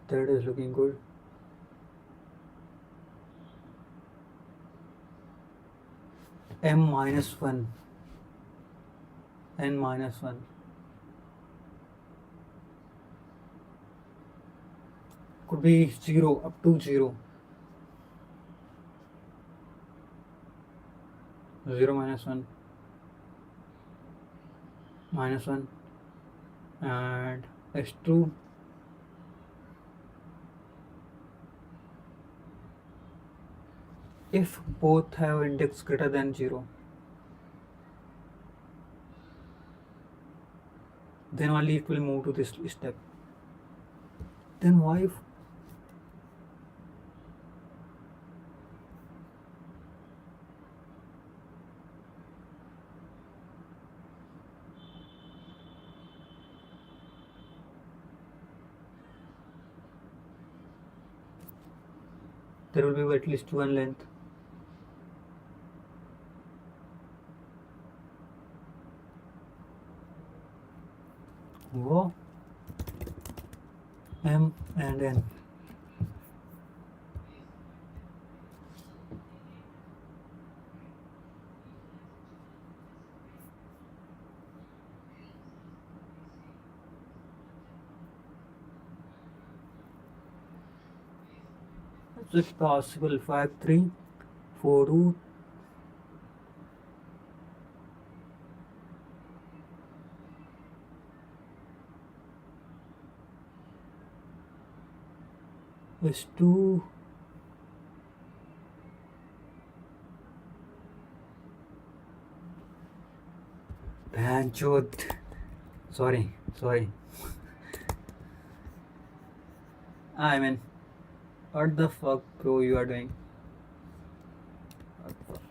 That is looking good. M minus 1, n minus 1. Could be 0 up to 0. 0 minus 1 minus 1 and s2 if both have index greater than 0, then only it will move to this step. Then why there will be at least one length. O, M and N. Is it possible? 5, 3, 4, 2. Is 2. Banchot. Sorry. I mean, what the fuck, bro, you are doing? What the fuck?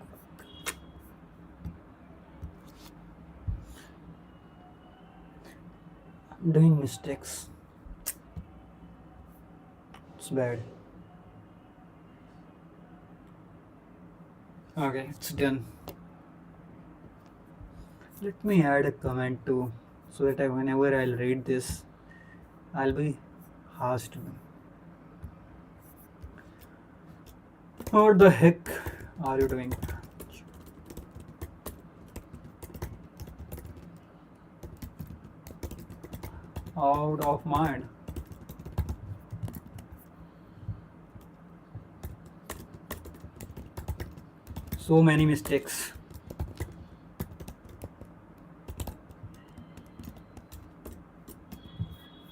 I'm doing mistakes. It's bad. Okay, it's done. Let me add a comment too, so that whenever I'll read this, I'll be asked to. What the heck are you doing? Out of mind. So many mistakes.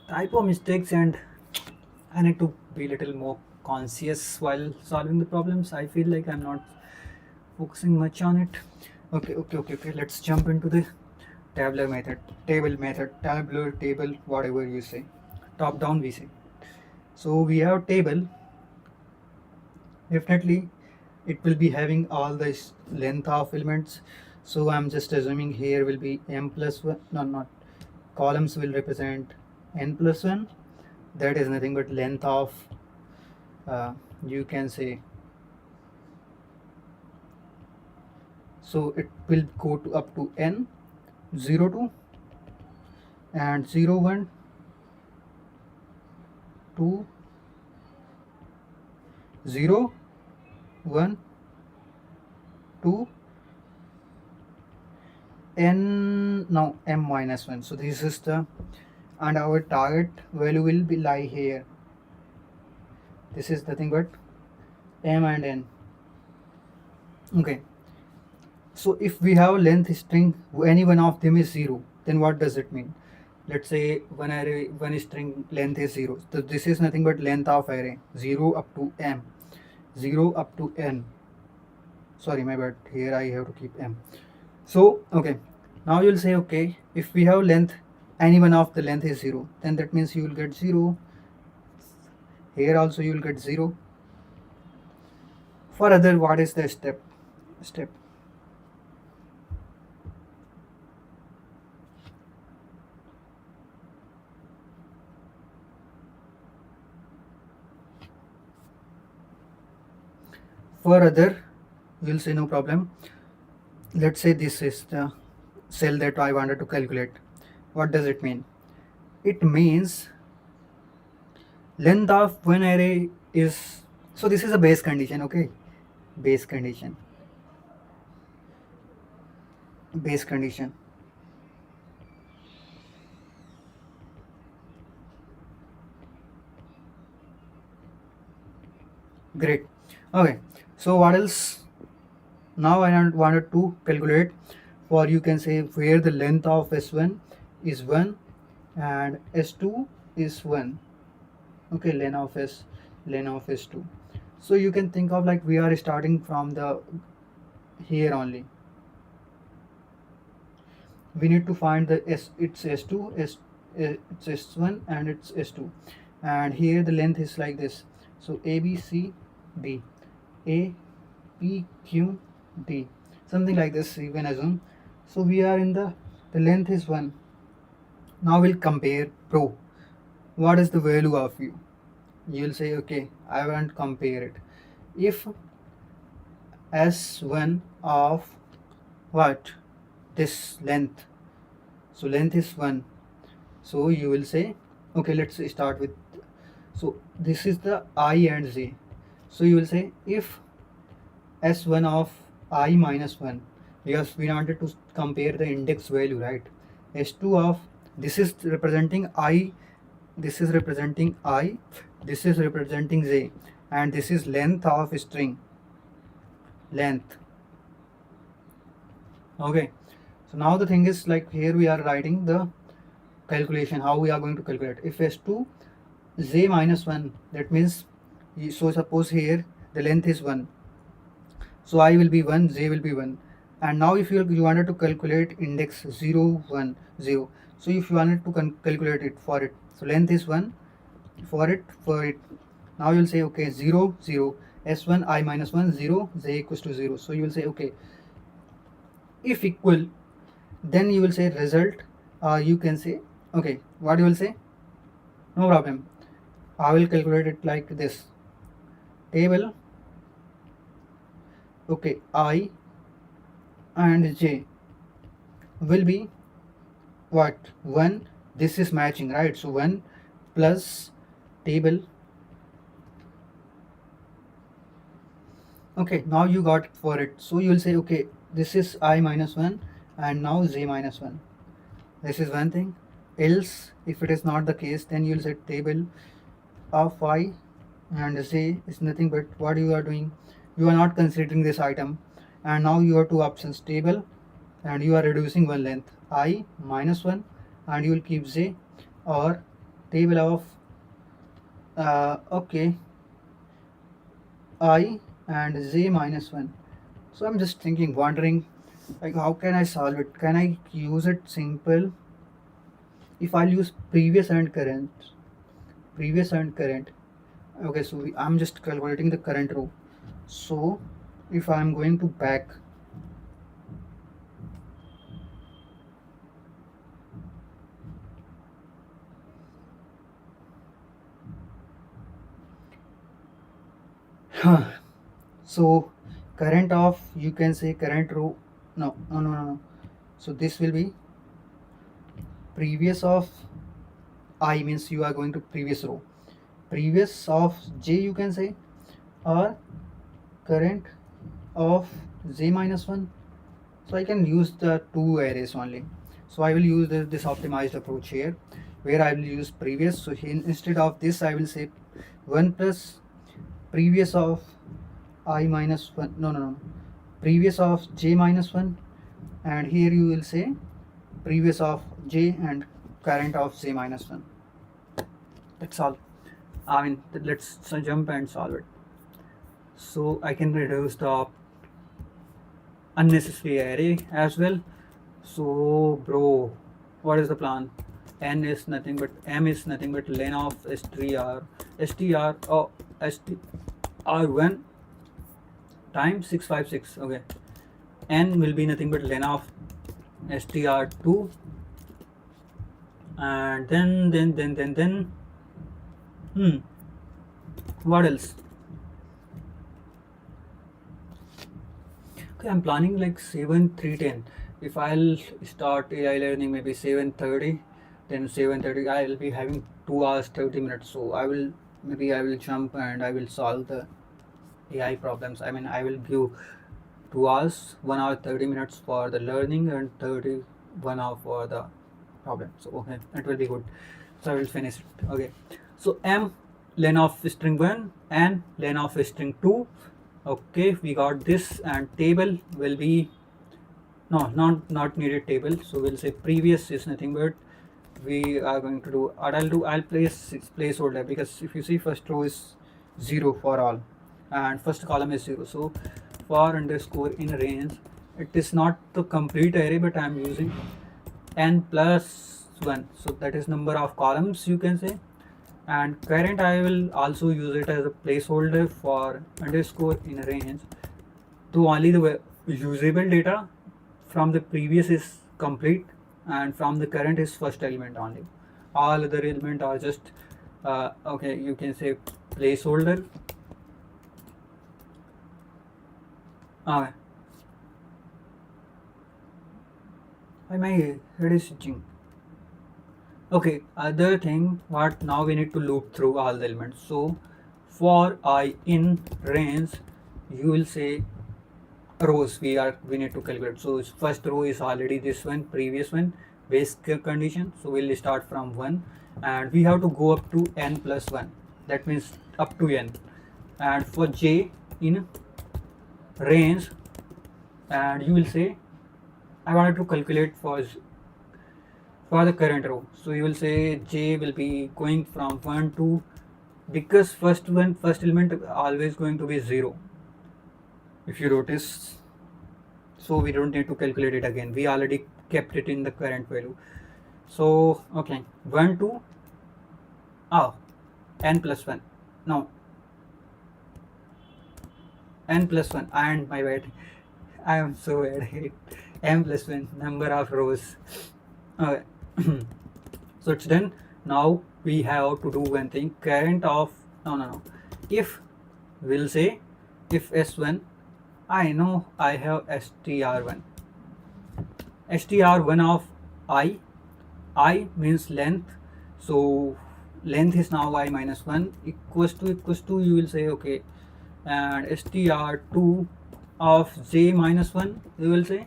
Typo mistakes, and I need to be a little more conscious while solving the problems. I feel like I'm not focusing much on it. Okay. Let's jump into the tabular method, tabular table, whatever you say. Top down we say. So we have table. Definitely it will be having all the length of elements. So I'm just assuming here will be m plus 1. No, not columns will represent n plus 1. That is nothing but length of you can say. So it will go to up to n, 0 2 and 0 1 2 0 1 2 n, now m minus 1. So this is the, and our target value will be lie here. This is nothing but m and n. Okay, so if we have length string, any one of them is 0, then what does it mean? Let's say one string length is 0, so this is nothing but length of array 0 up to m, 0 up to n. Sorry, my bad, here I have to keep m. So okay, now you'll say, okay, if we have length, any one of the length is 0, then that means you will get 0. Here also you will get 0. For other, what is the step? For other, you'll say no problem. Let's say this is the cell that I wanted to calculate. What does it mean? It means length of one array is, so this is a base condition. Okay, base condition. Great. Okay, so what else? Now I wanted to calculate for, you can say, where the length of S1 is 1 and S2 is 1. Okay, len of S2. So you can think of like we are starting from the here only. We need to find the it's S2, it's S1 and it's S2, and here the length is like this. So A B C D, A P Q D, something like this you can assume. So we are in the length is 1. Now we'll compare. Pro, what is the value of u? You'll say, okay, I want to compare it. if s1 of what, this length, so length is 1, so you will say, okay, let's start with, so this is the I and j, so you will say if s1 of I minus 1, because we wanted to compare the index value, right? S2 of, this is representing I, this is representing I, this is representing j, and this is length of string, length. Okay, so now the thing is, like, here we are writing the calculation, how we are going to calculate. If s2 j minus 1, that means, so suppose here the length is 1, so I will be 1, j will be 1, and now if you wanted to calculate index 0 1 0, so if you wanted to calculate it for it, so length is 1 for it, now you will say, okay, 0 0, s1 I minus 1 0, j equals to 0, so you will say, okay, if equal, then you will say result, you can say, okay, what you will say, no problem, I will calculate it like this, table, okay, I and j will be what, 1, this is matching, right? So 1 plus table, okay, now you got it for it, so you will say, okay, this is I minus 1 and now j minus 1, this is one thing. Else if it is not the case, then you will say table of I and j is nothing but what you are doing, you are not considering this item, and now you have two options, table, and you are reducing one length, I minus 1, and you will keep j, or table of okay, I and j minus 1. So I'm just thinking, wondering, like, how can I solve it? Can I use it simple? If I'll use previous and current, okay, so I'm just calculating the current row. So if I'm going to back, so current of, you can say current row, no, so this will be previous of I, means you are going to previous row, previous of j, you can say, or current of j minus 1. So I can use the two arrays only, so I will use this optimized approach here, where I will use previous. So here, instead of this, I will say 1 plus previous of I minus 1, no, previous of j minus 1, and here you will say previous of j and current of j minus 1. That's all. I mean, let's jump and solve it. So I can reduce the unnecessary array as well. So bro, what is the plan? M is nothing but len of str1 times 656. Okay, n will be nothing but len of str2, and then what else? Okay, I'm planning like 7 3 10. If I'll start AI learning maybe 7:30, then 7:30 I will be having 2 hours 30 minutes. So I will jump and I will solve the AI problems. I mean, I will give 2 hours, 1 hour 30 minutes for the learning and 1 hour for the problem. So okay, it will be good. So I will finish it. Okay, so m len of string 1 and len of string 2. Okay, we got this, and table will be, no, not needed table. So we'll say previous is nothing but, we are going to do, I'll place placeholder, because if you see, first row is 0 for all and first column is 0. So for underscore in range, it is not the complete array, but I'm using n plus 1, so that is number of columns, you can say. And current, I will also use it as a placeholder for underscore in range, to only the usable data from the previous is complete, and from the current is first element only. All other element are just okay, you can say placeholder. Okay. Why my head is itching. Okay, other thing, what now we need to loop through all the elements. So for I in range, you will say rows we need to calculate. So first row is already this one, previous one, base condition. So we'll start from 1 and we have to go up to n plus 1. That means up to n. And for j in range, and you will say I wanted to calculate for the current row. So you will say j will be going from 1 to, because first element always going to be 0, if you notice. So we don't need to calculate it again, we already kept it in the current value. So okay, 1 to n plus 1, no, n plus 1, and my bad, I am so bad. M plus 1 number of rows. Okay. So it's done. Now we have to do one thing, current of, no, if we'll say if s1, I know I have str1 of I means length, so length is now I minus 1 equals to you will say okay, and str2 of j minus 1, you will say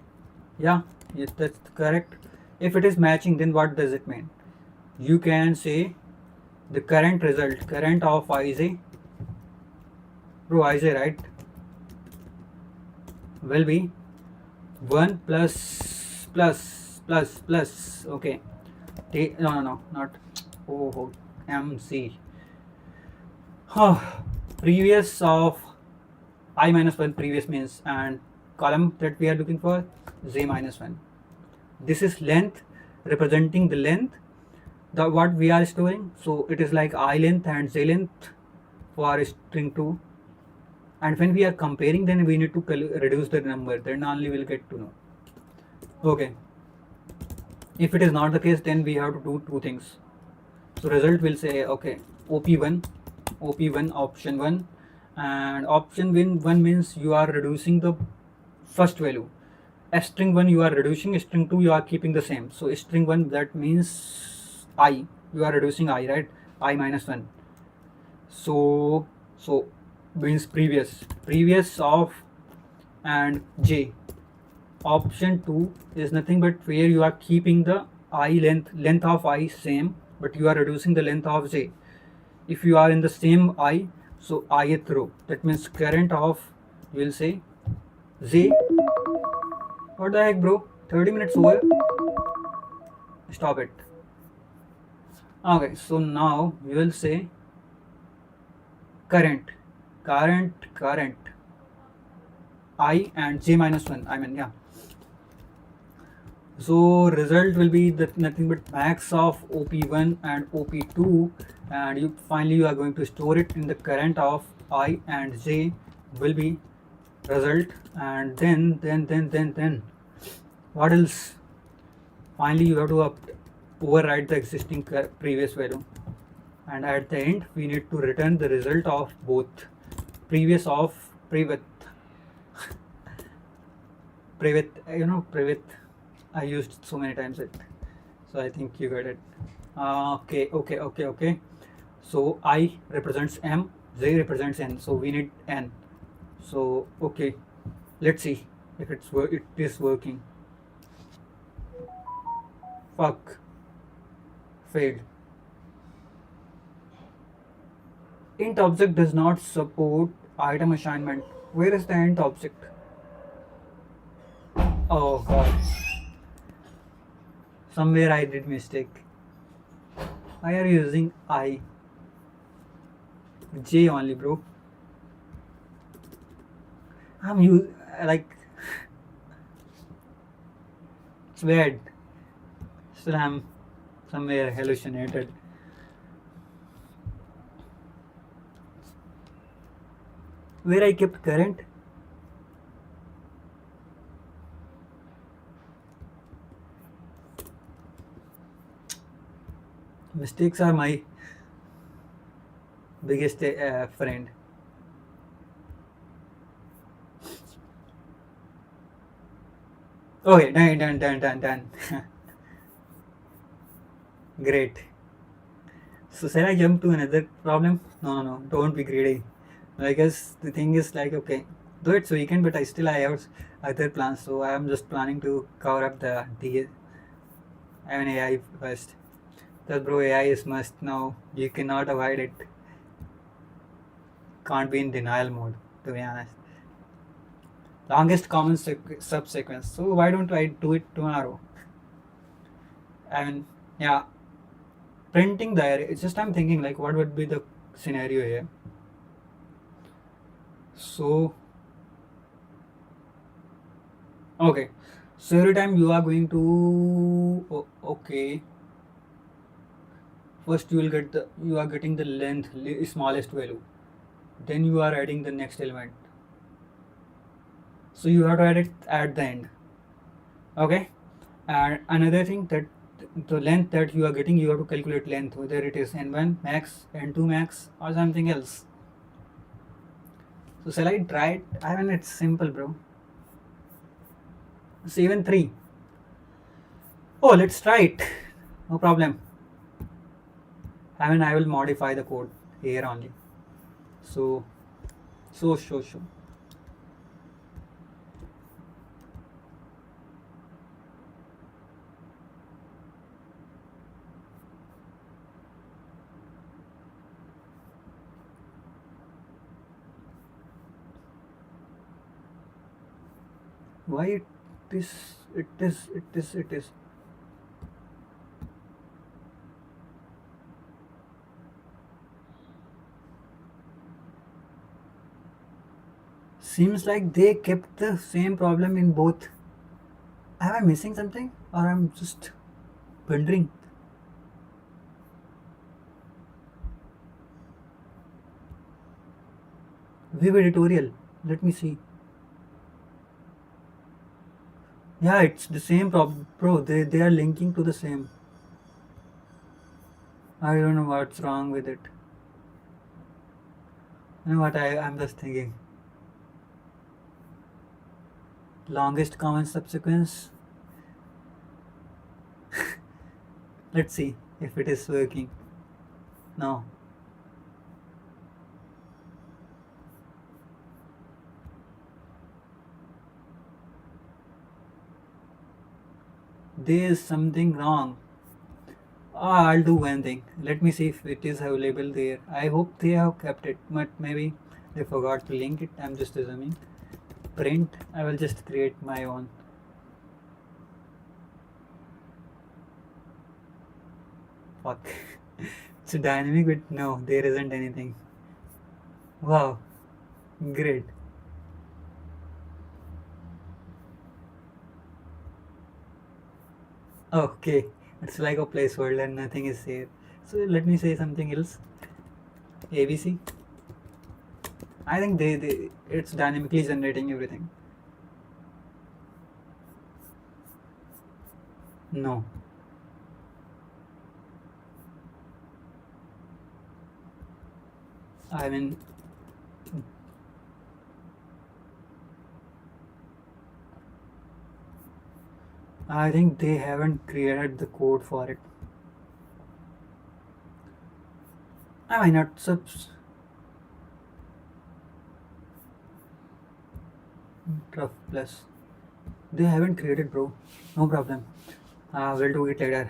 yeah, yes, that's correct. If it is matching, then what does it mean? You can say the current of ij, bro, ij, right, will be 1 plus, okay, no, not mc, previous of I minus 1, previous means, and column that we are looking for j minus 1. This is length, representing the length, the what we are storing. So it is like I length and j length for string 2, and when we are comparing, then we need to reduce the number, then only we'll get to know. Okay, if it is not the case, then we have to do two things. So result will say okay, op1 option 1, and option 1 means you are reducing the first value. String 1 you are reducing, string 2 you are keeping the same. So string 1, that means I, you are reducing I, right, I minus 1. So means previous of and j. Option 2 is nothing but where you are keeping the I length of I same, but you are reducing the length of j. If you are in the same I, so ith row, that means current of, you will say j. What the heck, bro? 30 minutes over. Stop it. Okay, so now we will say current I and j minus 1, I mean, yeah. So result will be that nothing but max of op1 and op2, and you finally are going to store it in the current of I and j will be result, and then what else? Finally you have to override the existing previous value, and at the end we need to return the result of both previous of previous I used so many times it, so I think you got it. Okay. So I represents m, j represents n, so we need n. So okay, let's see if it is working. Fuck, failed. Int object does not support item assignment. Where is the int object? Oh god, somewhere I did mistake. Why are you using I? J only, bro. I'm like it's weird. Still I'm somewhere hallucinated. Where I kept current? Mistakes are my biggest friend. Okay, done. Great. So shall I jump to another problem? No. Don't be greedy. I guess the thing is like, okay, though it's weekend, but I have other plans. So I am just planning to cover up the I mean AI first. That bro, AI is must now. You cannot avoid it. Can't be in denial mode, to be honest. Longest common subsequence. So why don't I do it tomorrow? I mean, yeah, printing the array. It's just I'm thinking like, what would be the scenario here? So okay, so every time you are going to okay, first you are getting the length smallest value, then you are adding the next element. So you have to add it at the end. Okay, and another thing that the length that you are getting, you have to calculate length whether it is n1 max, n2 max, or something else. So shall I try it? I mean, it's simple, bro. So even 3. Oh, let's try it. No problem. I mean, I will modify the code here only. So show. Why it is. Seems like they kept the same problem in both. Am I missing something, or I'm just wondering? View editorial. Let me see. Yeah, it's the same problem, bro. They are linking to the same. I don't know what's wrong with it. You know what? I'm just thinking. Longest common subsequence. Let's see if it is working. No. There is something wrong. I'll do one thing. Let me see if it is available there. I hope they have kept it, but maybe they forgot to link it. I'm just assuming. Print. I will just create my own. Fuck. It's dynamic, but no, there isn't anything. Wow. Great. Okay. It's like a placeholder, nothing is there. So let me say something else. ABC. I think they it's dynamically generating everything. No. I mean, I think they haven't created the code for it. I mean, not subs. Tough plus. They haven't created, bro. No problem. We'll do it later.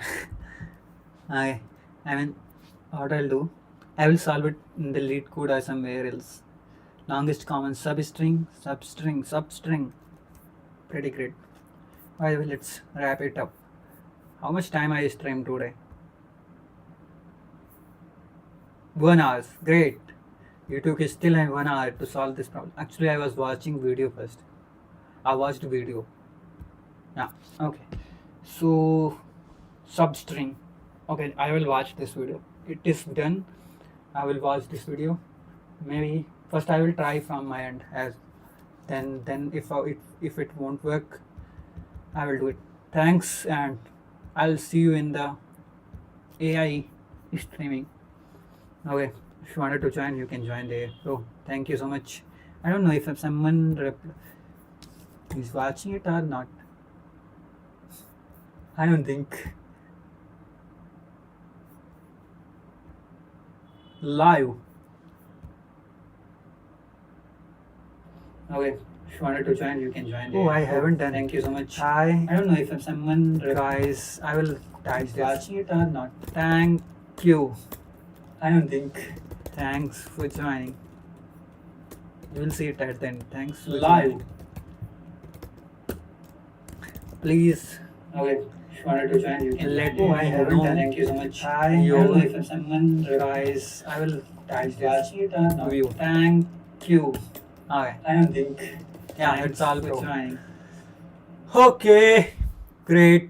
I, I mean, what I'll do, I will solve it in the lead code or somewhere else. Longest common substring. Pretty great. By the way, let's wrap it up. How much time I streamed today? 1 hour. Great. You took still 1 hour to solve this problem. Actually, I was watching video first. I watched video. Yeah. Okay. So substring. Okay, I will watch this video. It is done. I will watch this video. Maybe first I will try from my end, as then if it won't work, I will do it. Thanks, and I'll see you in the AI streaming. Okay, if you wanted to join, you can join there. So thank you so much. I don't know if someone is watching it or not. I don't think. Live. Okay, if you wanted to join, you can join. Oh, I haven't done. Thank you so much. I I don't know if someone guys, I will type is this. watching it or not. Thank you. I don't think. Thanks for joining. You will see it at the end. Thanks for Live. joining. Please Okay, if you wanted to join, you can let join. me I haven't know. done. Thank you so much. I I don't know if someone guys, I will type is this. watching it or not. View. Thank you. Okay. I don't think. Yeah, Thanks it's all for pro. joining. Okay. Great.